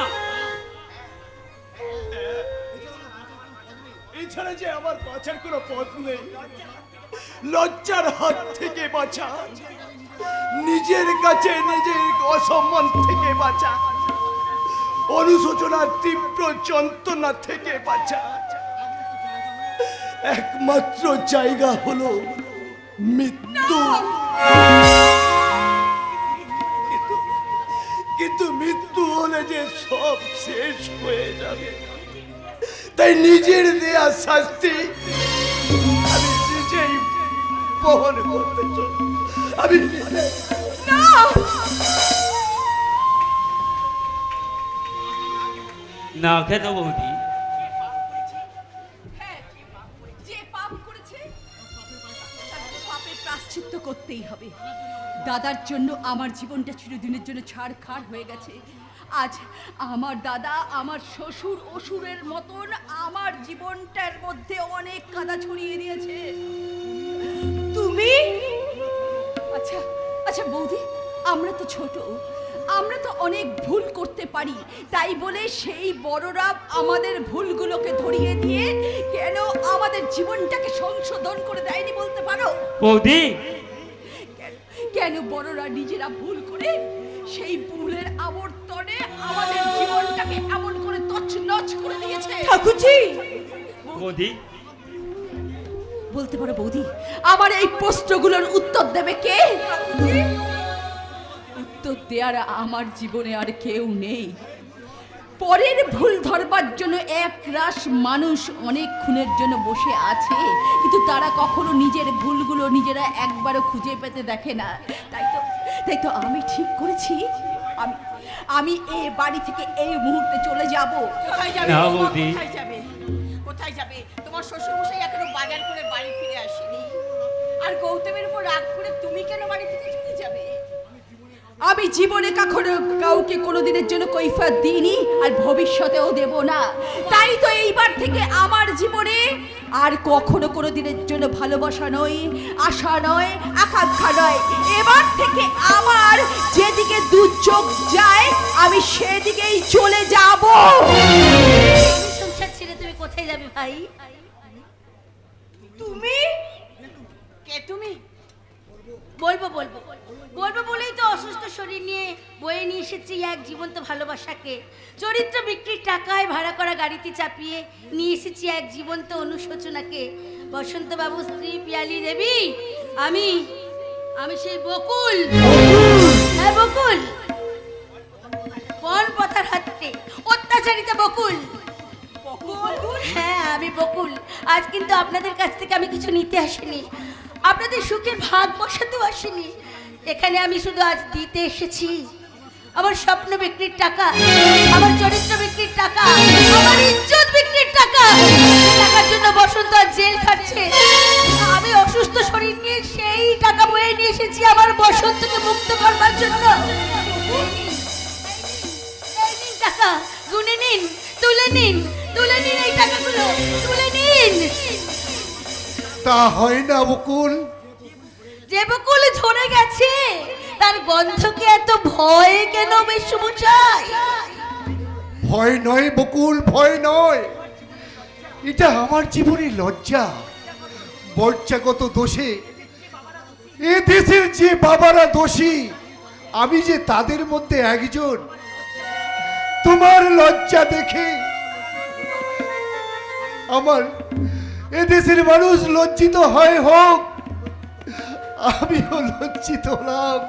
এছাড়া যে আমার বাঁচার কোনো পথ নেই। লজ্জার হাত থেকে বাঁচা, নিজের কাছে নিজের অসম্মান থেকে বাঁচা, অনুশোচনার তীব্র যন্ত্রণা থেকে বাঁচা একমাত্র জায়গা হলো মৃত্যু। কিন্তু মৃত্যু হলে যে সব শেষ হয়ে যাবে, তাই নিজের দেয়া শাস্তি আমি নিজেই বহন করতে চাই। আমি না কেন বৌদি? হ্যাঁ, যে পাপ করেছে তাকে পাপের প্রায়শ্চিত্ত করতেই হবে। দাদার জন্য আমার জীবনটা চিরদিনের জন্য ছাড়খাড় হয়ে গেছে। আজ আমার দাদা, আমার শ্বশুর অসুরের মতন আমার জীবনটার মধ্যে অনেক কাদা ছড়িয়ে দিয়েছে। তুমি? আচ্ছা আচ্ছা বৌদি, আমরা তো ছোট, আমরা তো অনেক ভুল করতে পারি, তাই বলে সেই বড়রা আমাদের ভুলগুলোকে ধরিয়ে দিয়ে কেন আমাদের জীবনটাকে সংশোধন করে দেয়নি বলতে পারো? বৌদি, কেন বড়রা নিজেরা ভুল করে সেই ভুলের আবর্তনে আমাদের জীবনটাকে এমন করে তছনছ করে দিয়েছে? ঠাকুরজি, বৌদি, বলতে পারো বৌদি, আমার এই প্রশ্নগুলোর উত্তর দেবে কে? উত্তর দেওয়ার আমার জীবনে আর কেউ নেই। পরের ভুল ধরবার জন্য এক রাশ মানুষ অনেক খুনের জন্য বসে আছে, কিন্তু তারা কখনো নিজের ভুলগুলো নিজেরা একবারও খুঁজে পেতে দেখে না। তাই তো আমি ঠিক করেছি, আমি এই বাড়ি থেকে এই মুহূর্তে চলে যাব। কোথায় যাবে? না, বৌমা, বৌদি। কোথায় যাবে? কোথায় যাবে? তোমার শ্বশুর মশাই এখনো বাজার করে বাড়ি ফিরে আসেনি, আর গৌতমের উপর রাগ করে তুমি কেন বাড়ি থেকে চলে যাবে? আমি জীবনে কখনো কাউকে কোনোদিনের জন্য কৈফিয়ত দিইনি, আর ভবিষ্যতেও দেব না। তাই তো এইবার থেকে আমার জীবনে আর কখনো কোনোদিনের জন্য ভালোবাসা নয়, আশা নয়, আকাঙ্ক্ষা নয়। এবার থেকে আমার যেদিকে দু চোখ যায় আমি সেদিকেই চলে যাব। সংসার ছেড়ে তুমি কোথায় যাবে ভাই? তুমি? কে তুমি? বলবো বলবো বলবো বলেই তো অসুস্থ শরীর নিয়ে বয়ে নিয়ে এসেছি এক জীবন্ত ভালোবাসাকে। চরিত্র বিক্রির টাকায় ভাড়া করা গাড়িতে চাপিয়ে নিয়ে এসেছি এক জীবন্ত অনুশোচনাকে। বসন্তবাবু স্ত্রী পিয়ালি দেবী, আমি সেই বকুল। হ্যাঁ বকুল, বন পথার হাতে অত্যাচারিতা বকুল। হ্যাঁ আমি বকুল। আজ কিন্তু আপনাদের কাছ থেকে আমি কিছু নিতে আসিনি, আপনাদের সুখের ভাগ বসাতেও আসিনি। এখানে আমি শুধু আজ দিতে এসেছি আমার স্বপ্ন বিক্রির টাকা, আমার চরিত্র বিক্রির টাকা, আমার ইজ্জত বিক্রির টাকা। টাকার জন্য বসন্ত আর জেল খাটছে। আমি অসুস্থ শরীর নিয়ে সেই টাকা বয়ে নিয়ে এসেছি আমার বসন্তকে মুক্ত করবার জন্য। এই নিন টাকা, গুনে নিন। তুলে নিন এই টাকাগুলো, তুলে নিন। তা হয় না বকুল। যে বকুল ঝরে গেছে তার গন্ধকে এত ভয় কেন মেসমশাই? ভয় নয় বকুল, ভয় নয়, এটা আমার জীবনের লজ্জা, বজ্জাগত দোষে এ দেশের যে বাবারা দোষী, আমি যে তাদের মধ্যে একজন। তোমার লজ্জা দেখে আমার এ দেশের মানুষ লজ্জিত হয় হোক, আমিও লজ্জিত হলাম,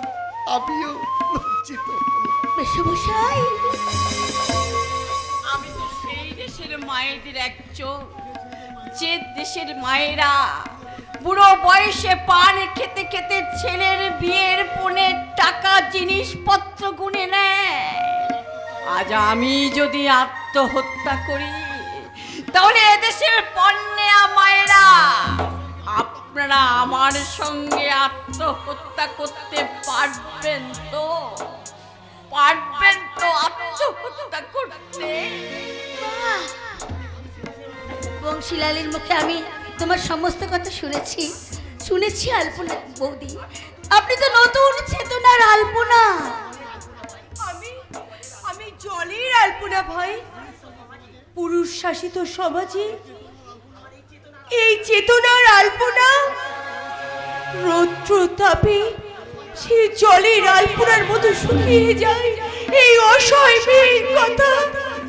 আমিও লজ্জিত হলাম। মেসমশাই, আমি তো সেই দেশের মায়েদের একজন, যে দেশের মায়েরা বুড়ো বয়সে পান খেতে খেতে ছেলের বিয়ের পণের টাকা জিনিসপত্র গুনে নেয়। আজ আমি যদি আত্মহত্যা করি, তাহলে এদেশের পণ্যা মায়েরা আপনারা আমার সঙ্গে আত্মহত্যা করতে পারবেন তো? পারবেন তো আত্মহত্যা করতে? বংশীলালের মুখে আমি তোমার সমস্ত কথা শুনেছি আলপনা বৌদি, আপনি তো নতুন চেতনার আলপনা। আমি জলের আলপনা ভাই। পুরুষ শাসিত সমাজে এই চেতনার আলপনা রৌদ্র তাপে সে জলের আলপনার মতো শুকিয়ে যায়। এই অসহায় মেয়ের কথা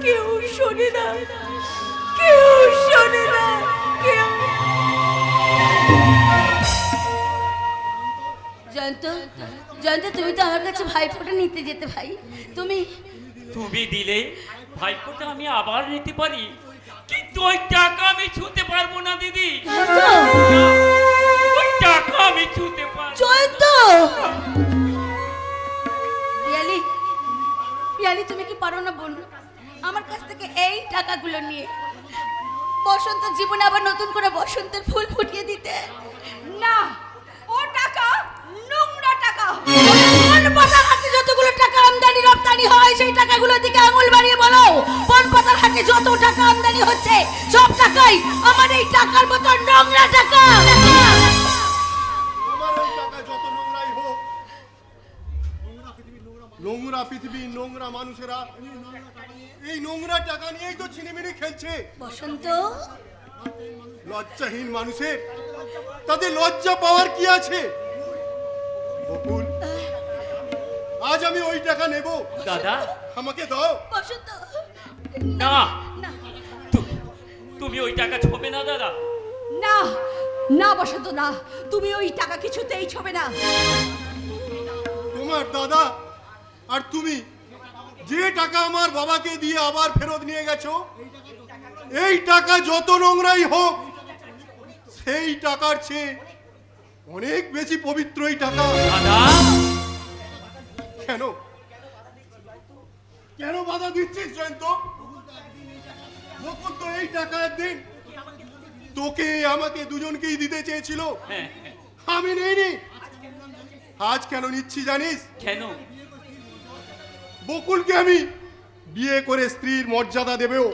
কেউ শোনে না, কেউ শোনে না, কেউ। জয়ন্ত, তুমি তো আমার কাছে ভাইফোঁটা নিতে যেতে ভাই। তুমি দিলে ভাইফোঁটা আমি আবার নিতে পারি, কিন্তু ওই টাকা আমি ছুঁতে পারবো না দিদি। ওই টাকা আমি ছুঁতে পারবো। জয়ন্ত, পিয়ালি তুমি কি পারো না বোন আমার কাছ থেকে এই টাকাগুলো নিয়ে বসন্ত জীবনে আবার নতুন করে বসন্তের ফুল ফুটিয়ে দিতে? না, ও টাকা নোংরা টাকা। বনপাতার হাটে যতগুলো টাকা আমদানি রপ্তানি হয় সেই টাকাগুলোর দিকে আঙুল বাড়িয়ে বলো, বনপাতার হাটে যত টাকা আমদানি হচ্ছে সব টাকাই আমার এই টাকার মতো নোংরা টাকা। আমার ওই টাকা যত নোংরাই হোক, নোংরা পৃথিবী, নোংরা মানুষেরা এই নোংরা টাকা নিয়েই তো ছিনিমিনি খেলছে। বসন্ত, লজ্জাহীন মানুষের তাদের লজ্জা পাওয়ার কি আছে? বকুল, আজ আমি ওই টাকা নেব। দাদা, আমাকে দাও। বসন্ত, না, না, তুমি ওই টাকা ছোবে না দাদা। না না বসন্ত, না, তুমি ওই টাকা কিছুতেই ছবে না। তোমার দাদা আর তুমি যে টাকা আমার বাবাকে দিয়ে আবার ফেরত নিয়ে গেছো, এই টাকা যত নোংরাই হোক সেই টাকার চেয়ে অনেক বেশি পবিত্র এই টাকা। দাদা, কেন কেন বাধা দিচ্ছিস জয়ন্ত? বকুল তো এই টাকা একদিন তোকে আমাকে দুজনকেই দিতে চেয়েছিল, হ্যাঁ, আমি নেইনি। আজ কেন নিচ্ছি জানিস? কেন? বকুলকে আমি বিয়ে করে স্ত্রীর মর্যাদা দেবেও।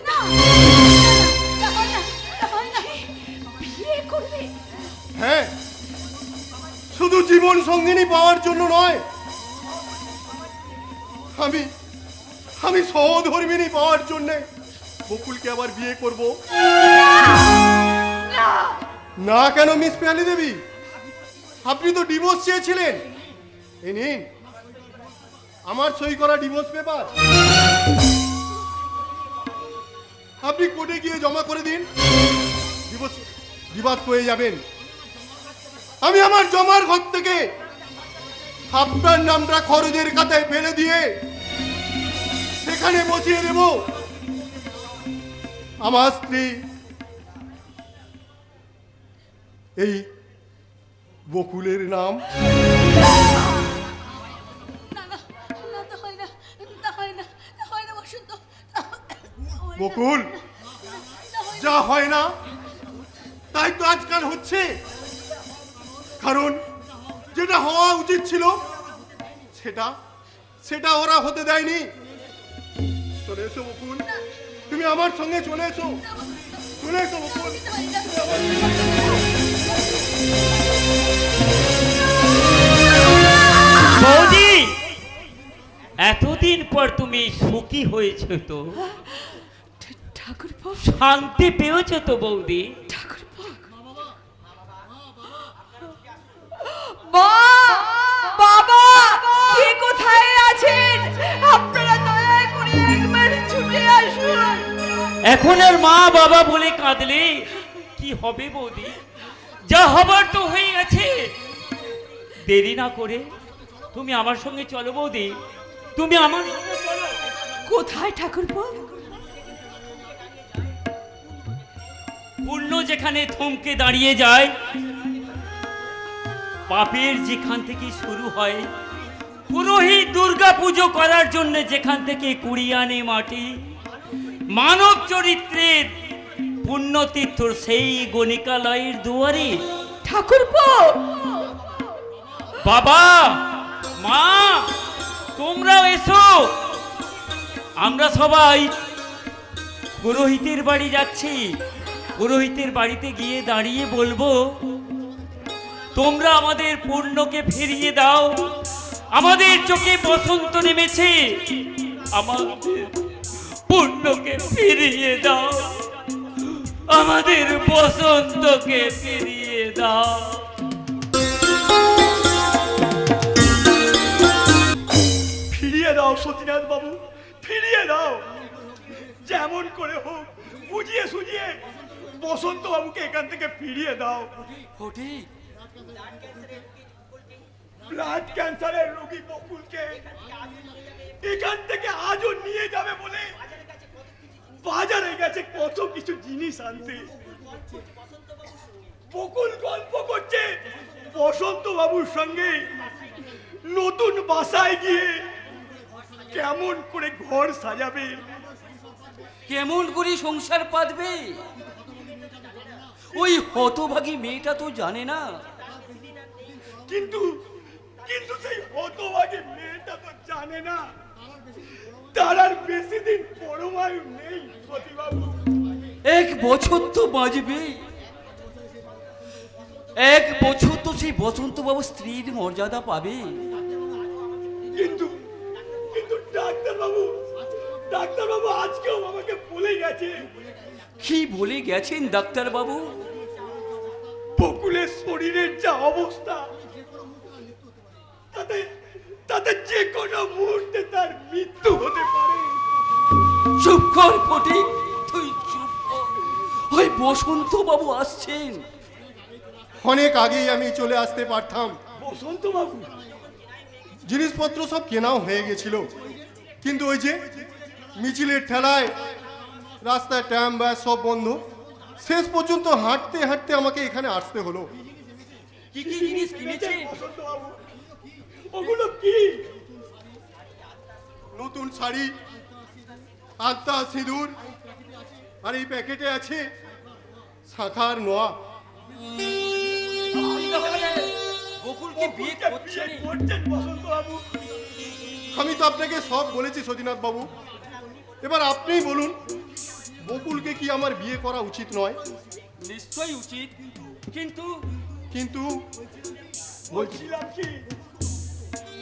বিয়ে করবে? হ্যাঁ, শুধু জীবন সঙ্গিনী পাওয়ার জন্য নয়, আমি সহধর্মিনী পাওয়ার জন্য বকুলকে আবার বিয়ে করব। না কেন মিস পিয়ালি দেবী? আপনি তো ডিভোর্স চেয়েছিলেন, এই নিন আমার সই করা ডিভোর্স পেপার। আপনি কোর্টে গিয়ে জমা করে দিন, ডিভোর্স পেয়ে যাবেন। আমি আমার জমার ঘর থেকে আপনার নামটা খরচের খাতায় ফেলে দিয়ে সেখানে বসিয়ে দেব আমার স্ত্রী এই বকুলের নাম। বকুল, যা হয় না তাই তো আজকাল হচ্ছে, কারণ যেটা হওয়া উচিত ছিল সেটা ওরা হতে দেয়নি। চলে এসো বকুল, তুমি আমার সঙ্গে চলে এসো, চলে এসো বকুল। বৌদি, এতদিন পর তুমি সুখী হয়েছো তো? ঠাকুরপো, শান্তি পেয়েছো তো বৌদি? ঠাকুরপো, মা, বাবা, কে কোথায় আছেন? আপনারা দয়া করে একবার ছুটে আসুন। এখন আর মা বাবা বলে কাঁদলে কি হবে বৌদি? যা হবার তো হয়ে গেছে। দেরি না করে তুমি আমার সঙ্গে চলো বৌদি, তুমি আমার সঙ্গে চলো। কোথায় ঠাকুরপো? পুণ্য যেখানে থমকে দাঁড়িয়ে যায়, পাপের যেখান থেকে শুরু হয়, পুরোহিত দুর্গা পুজো করার জন্য যেখান থেকে কুড়িয়ে আনে মাটি, মানব চরিত্রের পুণ্যতীর্থ সেই গণিকালয়ের দুয়ারে। ঠাকুরপো, বাবা, মা, তোমরাও এসো। আমরা সবাই পুরোহিতের বাড়ি যাচ্ছি। পুরোহিতের বাড়িতে গিয়ে দাঁড়িয়ে বলবো, তোমরা আমাদের পুণ্যকে ফিরিয়ে দাও। আমাদের চোখে বসন্ত নেমেছে, আমাদের পুণ্যকে ফিরিয়ে দাও। আমাদের বসন্তকে ফিরিয়ে দাও। ফিরিয়ে দাও সতীনাথ বাবু, ফিরিয়ে দাও। যেমন করে হোক বুঝিয়ে সুঝিয়ে বসন্ত বাবুকে এখান থেকে ফিরিয়ে দাও। ব্লাড ক্যান্সারের রোগী বকুলকে এখান থেকে আজও নিয়ে যাবে বলে বাজারে গেছে কত কিছু জিনিস আনতে। বকুল গল্প করছে বসন্ত বাবুর সঙ্গে নতুন বাসায় গিয়ে কেমন করে ঘর সাজাবে, কেমন করে সংসার পাতবে। ওই হতভাগী মেয়েটা তো জানে না। কিন্তু কিন্তু সেই হতভাগী মেয়েটা তো জানে না তার আর বেশি দিন পরমায়ু নেই সতীবাবু। 1 বছর তো বাঁচবে। 1 বছর তো সেই বসন্ত বাবু স্ত্রীর মর্যাদা পাবে। কিন্তু কিন্তু ডাক্তারবাবু আজকেও আমাকে বলে গেছে। কি বলে গেছেন ডাক্তার বাবু? বকুলের শরীরের যা অবস্থা, তাতে তাতে যে কোনো মুহূর্তে তার মৃত্যু হতে পারে। চুপ কর ফটিক, তুই চুপ কর। ওই বসন্ত বাবু আসছেন। অনেক আগেই আমি চলে আসতে পারতাম। বসন্ত বাবু, জিনিসপত্র সব কেনাও হয়ে গেছিল, কিন্তু ওই যে মিছিলের ঠেলায় রাস্তায় ট্যাম ব্যাস সব বন্ধ। শেষ পর্যন্ত হাঁটতে হাঁটতে আমাকে এখানে আসতে হলো। কি কি জিনিস কিনেছেন? বসন্ত বাবু, ওগুলো কি? নতুন শাড়ি, আলতা, সিঁদুর, আর এই প্যাকেটে আছে শাখার নোয়া। বকুলকে বিয়ে করছেন? করছেন বসন্ত বাবু। আমি তো আপনাকে সব বলেছি সতীনাথ বাবু, এবার আপনিই বলুন, বকুলকে কি আমার বিয়ে করা উচিত নয়? নিশ্চয়ই উচিত, কিন্তু কিন্তু বলছিলাম কি,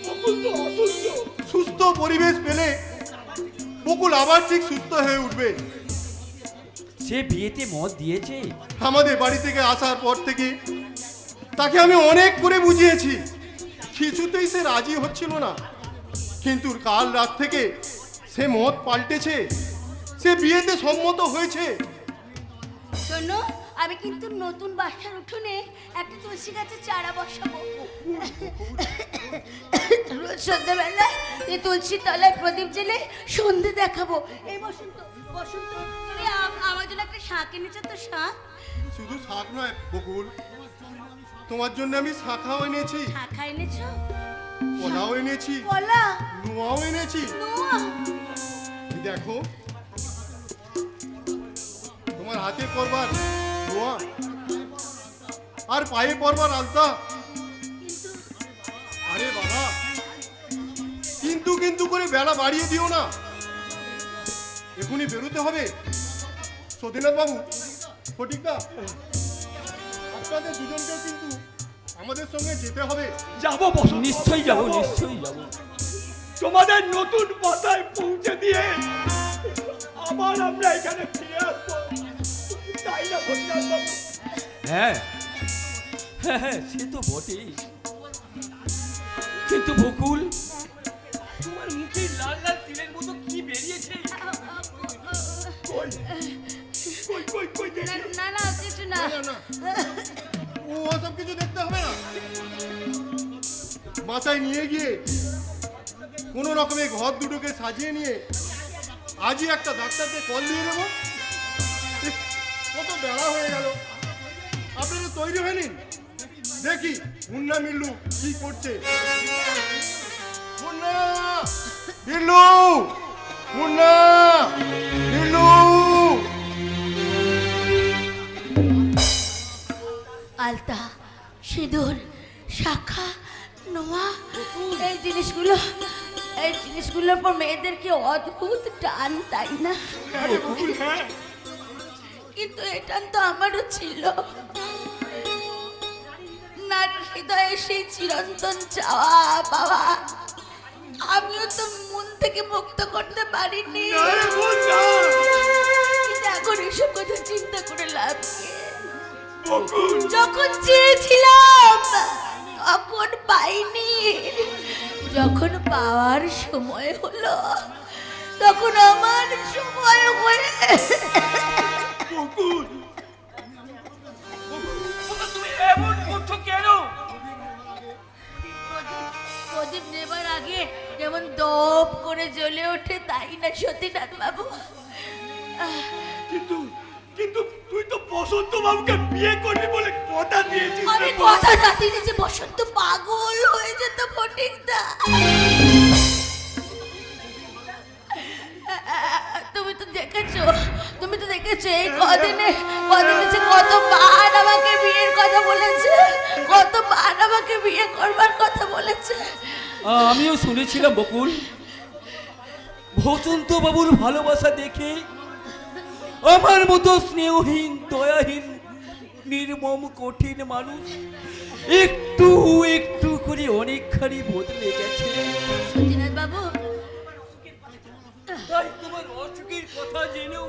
বকুল তো অসুস্থ। সুস্থ পরিবেশ পেলে বকুল আবার ঠিক সুস্থ হয়ে উঠবে। সে বিয়েতে মত দিয়েছে। আমাদের বাড়ি থেকে আসার পর থেকে তাকে আমি অনেক করে বুঝিয়েছি, কিছুতেই সে রাজি হচ্ছিল না। কিন্তু কাল রাত থেকে সে মত পাল্টেছে, সে বিয়েতে সম্মত হয়েছে। শোনো, আমি কিন্তু নতুন বাসার উঠোনে একটা তুলসী গাছের চারা বসাবো। রোজ সন্ধ্যাবেলা এই তুলসী তলায় প্রদীপ জেলে সন্ধে দেখাবো। এই বসন্ত, বসন্ত, তুমি আমার জন্য একটা শাঁখ এনেছো তো? শাঁখ? শুধু শাক নয় বকুল, তোমার জন্য আমি শাখাও এনেছি, শাঁখা এনেছো? কলাও এনেছি, কলা? নোয়াও এনেছি। নোয়া? এই দেখো, তোমার হাতে পরবার নোয়া আর পায়ে পরবার আলতা। আরে বাবা, কিন্তু কিন্তু করে বেলা বাড়িয়ে দিও না। এখনই বেরোতে হবে। সতীনাথ বাবু, ফটিকদা, আপনাদের দুজনকেও কিন্তু আমাদের সঙ্গে যেতে হবে। যাবো বসন্ত, নিশ্চয়ই যাবো, নিশ্চয়ই যাবো। তোমাদের নতুন পাতায় পৌঁছে দিয়ে আবার আমরা এখানে ফিরে আসবো, তাই না সতীনাথ বাবু? হ্যাঁ হ্যাঁ হ্যাঁ, সে তো বটেই। কিন্তু বকুল, তোমার মুখে লাল লাল তিলের মতো কি বেরিয়েছে? কই কই কই কই দেখি। না না কিছু না। না, না, ও সব কিছু দেখতে হবে না। মাথায় নিয়ে গিয়ে কোনো রকমে ঘর দুটোকে সাজিয়ে নিয়ে আজই একটা ডাক্তারকে কল দিয়ে দেবো। কত বেলা হয়ে গেল, আপনারা তৈরি হয়ে নিন। দেখি মুন্না মিল্লু কি করছে। মুন্না মিল্লু, মুন্না মিল্লু। আলতা, সিঁদুর, শাখা, নোয়া, এই জিনিসগুলোর পর মেয়েদের কি অদ্ভুত টান, তাই না? কিন্তু এই টান তো আমারও ছিল। নারীর হৃদয়ে সেই চিরন্তন চাওয়া পাওয়া আমিও তো মন থেকে মুক্ত করতে পারিনি। কিন্তু এখন এসব কথা চিন্তা করে লাভ কি? যখন চেয়েছিলাম তখন পাইনি, যখন পাওয়ার সময় হলো তখন আমার সময় হয়ে তুমি এমন করছো কেন? প্রদীপ নেবার আগে যেমন দপ করে জ্বলে ওঠে, তাই না সতীনাথ বাবু? কিন্তু কিন্তু তুই তো বসন্ত বাবুকে বিয়ে করবি বলে কথা দিয়েছিস। আমি কথা না দিলে যে বসন্ত পাগল হয়ে যেত ফটিকদা। তুমি তো দেখেছো এই কদিনে যে কতবার আমাকে বিয়ের কথা বলেছে, কতবার আমাকে বিয়ে করবার কথা বলেছে। আমিও শুনেছিলাম বকুল, বসন্ত বাবুর ভালোবাসা দেখে আমার মতো স্নেহহীন, দয়াহীন, নির্মম, কঠিন মানুষ একটু একটু করে অনেকখানি বদলে গেছে। সতীনাথ বাবু, তাই তোমার অসুখের কথা জেনেও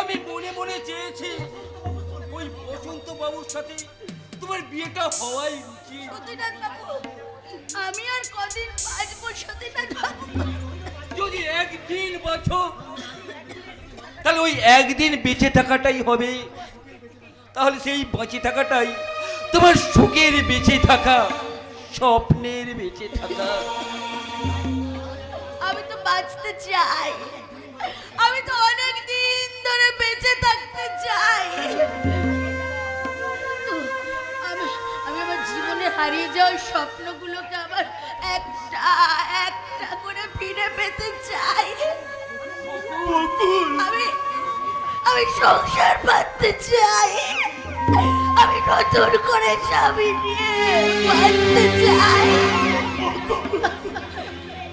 আমি মনে মনে চেয়েছি ওই বসন্ত বাবুর সাথে তোমার বিয়েটা হওয়াই উচিত। সতীনাথ বাবু, আমি আর কদিন বাঁচবো সতীনাথ বাবু? যদি একদিন বাঁচো তাহলে ওই একদিন বেঁচে থাকাটাই হবে। তাহলে সেই বেঁচে থাকাটাই তোমার সুখের বেঁচে থাকা, স্বপ্নের বেঁচে থাকা। আমি তো বাঁচতে চাই, আমি তো অনেক দিন ধরে বেঁচে থাকতে চাই। আমি আমার জীবনে হারিয়ে যাওয়া স্বপ্নগুলোকে আবার একটা একটা করে ফিরে পেতে চাই। আমি সংসার বাঁধতে চাই, আমি নতুন করে স্বামী নিয়ে বাঁচতে চাই।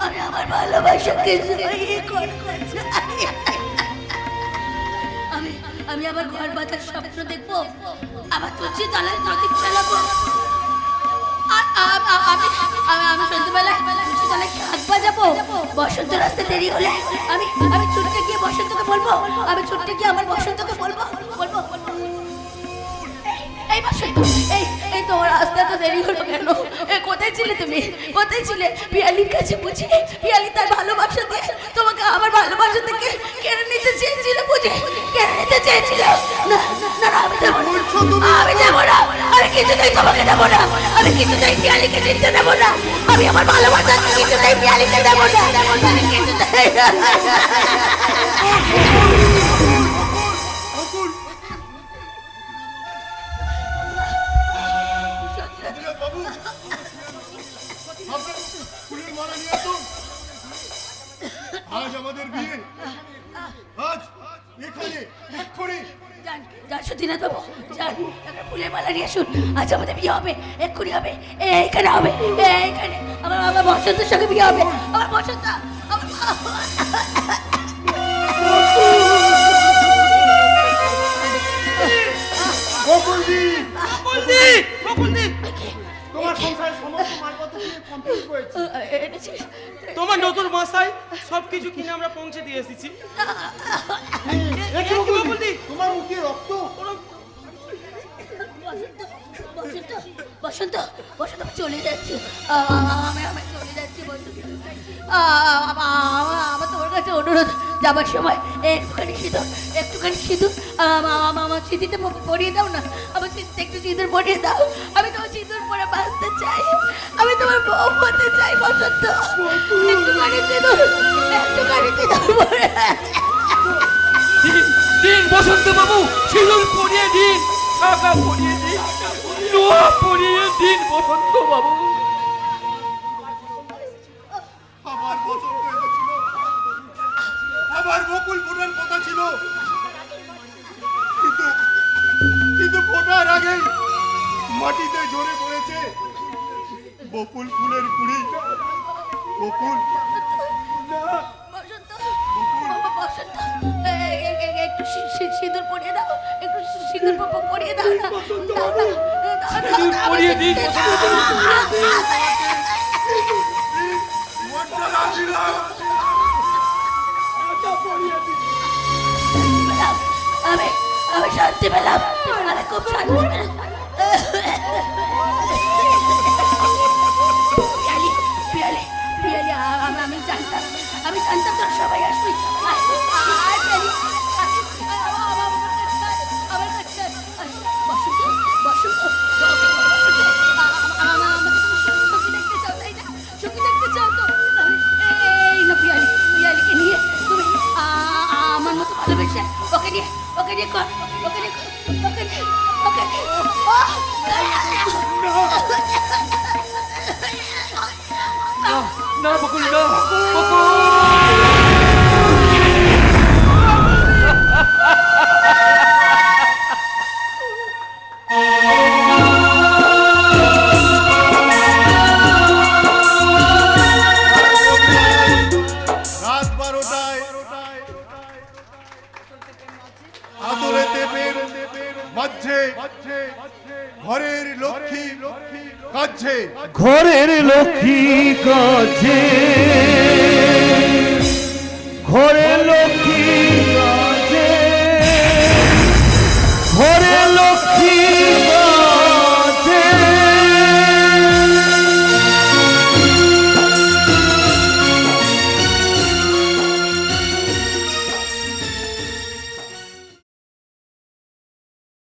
আমি আমার ভালোবাসাকে জয়ী করতে চাই। আমি আবার ঘর বাঁধার স্বপ্ন দেখবো, আবার তুলসী তলায় প্রদীপ চালাবো। আমি সন্ধ্যাবেলায় তুলসী তলায় শাক বাজাবো। বসন্ত রাস্তা দেরি হলে আমি ছুটতে গিয়ে বসন্তকে বলবো, আমি ছুটতে গিয়ে আমার বসন্তকে বলবো। এই বসন্ত, এই তোমার আসতে তো দেরি হলো কেন? কোথায় ছিলে তুমি? কোথায় ছিলে? পিয়ালির কাছে বুঝি পিয়ালি তার ভালোবাসা দিয়ে তোমাকে আমার ভালোবাসা থেকে কেড়ে নিতে চেয়েছিল, বুঝি কেড়ে নিতে চেয়েছিল। না না, আমি দেবো না, আমি দেবো না, আমি কিছুতেই তোমাকে দেবো না, আমি কিছুতেই পিয়ালিকে চিনতে দেবো না, আমি আমার ভালোবাসা কিছুতেই পিয়ালিকে দেবো না, আমি কিছুতেই। বাবু, আপনার ফুলের মালা নিয়ে আসুন। আজ আমাদের বিয়ে, আজ এখানে এক্ষুনি। যান সতীনাথ বাবু, যান, একটা ফুলের মালা নিয়ে আসুন। আজ আমাদের বিয়ে হবে, এক্ষুনি হবে, এইখানে হবে, এইখানে। আমার বসন্তের সঙ্গে বিয়ে হবে, আমার বসন্ত, আমার বকুলজি, বকুলদি, বকুলদি, তোমার সংসারের সমস্ত মালপত্র দিয়ে কমপ্লিট হয়েছে। এনেছিস? তোমার নতুন মশাই সবকিছু কিনে আমরা পৌঁছে দিয়ে এসেছি। এ কি বকুলজি? তোমার মুখে রক্ত। বসন্ত, বসন্ত, বসন্ত, আমি চলে যাচ্ছি। আমি চলে যাচ্ছি বসন্ত। আমার তোমার কাছে অনুরোধ, যাবার সময় একটুখানি সিঁদুর আমার স্মৃতিতে পরিয়ে দাও না। আমার স্মৃতিতে একটু সিঁদুর পরিয়ে দাও। আমি তোমার সিঁদুর পরে বাঁচতে চাই, আমি তোমার বউ হতে চাই বসন্ত। একটুখানি সিঁদুর পরে দিন বসন্ত বাবু, সিঁদুর পরিয়ে দিন, টাকা পরিয়ে দিন, লোহা পরিয়ে দিন বসন্ত বাবু। আমার বসন্ত এসেছিল, আমার বকুল ফোটার কথা ছিল, কিন্তু কিন্তু ফোটার আগে মাটিতে ঝরে পড়েছে বকুল ফুলের কুড়ি। বকুল বসন্ত, বসন্ত, একটু সিঁদুর পরিয়ে দাও, একটু সিঁদুর পরিয়ে দাও না। সিঁদুর পরিয়ে দিন বসন্ত বাবু। আমি শান্তি পেলাম, আমি খুব শান্তি পেলাম। পিয়ালি, পিয়ালি, পিয়ালি, আমি জানতাম তোর সবাই আসবি। আমার কাছে বসন্ত, বসন্ত, আমাকে তুমি সুখী দেখতে চাও, তাই না? সুখী দেখতে চাও তো? এই না পিয়ালি, পিয়ালিকে নিয়ে তুমি আমার মতো ভালোবেসে ওকে নিয়ে কর, ওকে নিয়ে কর, ওকে নিয়ে, ওকে নিয়ে। না বকুল, না বকুল। রাত 12টায় আদরে দেবের মাঝে ঘরের লক্ষ্মী কাছে, ঘরের লক্ষ্মী কাছে, ঘরের লক্ষ্মী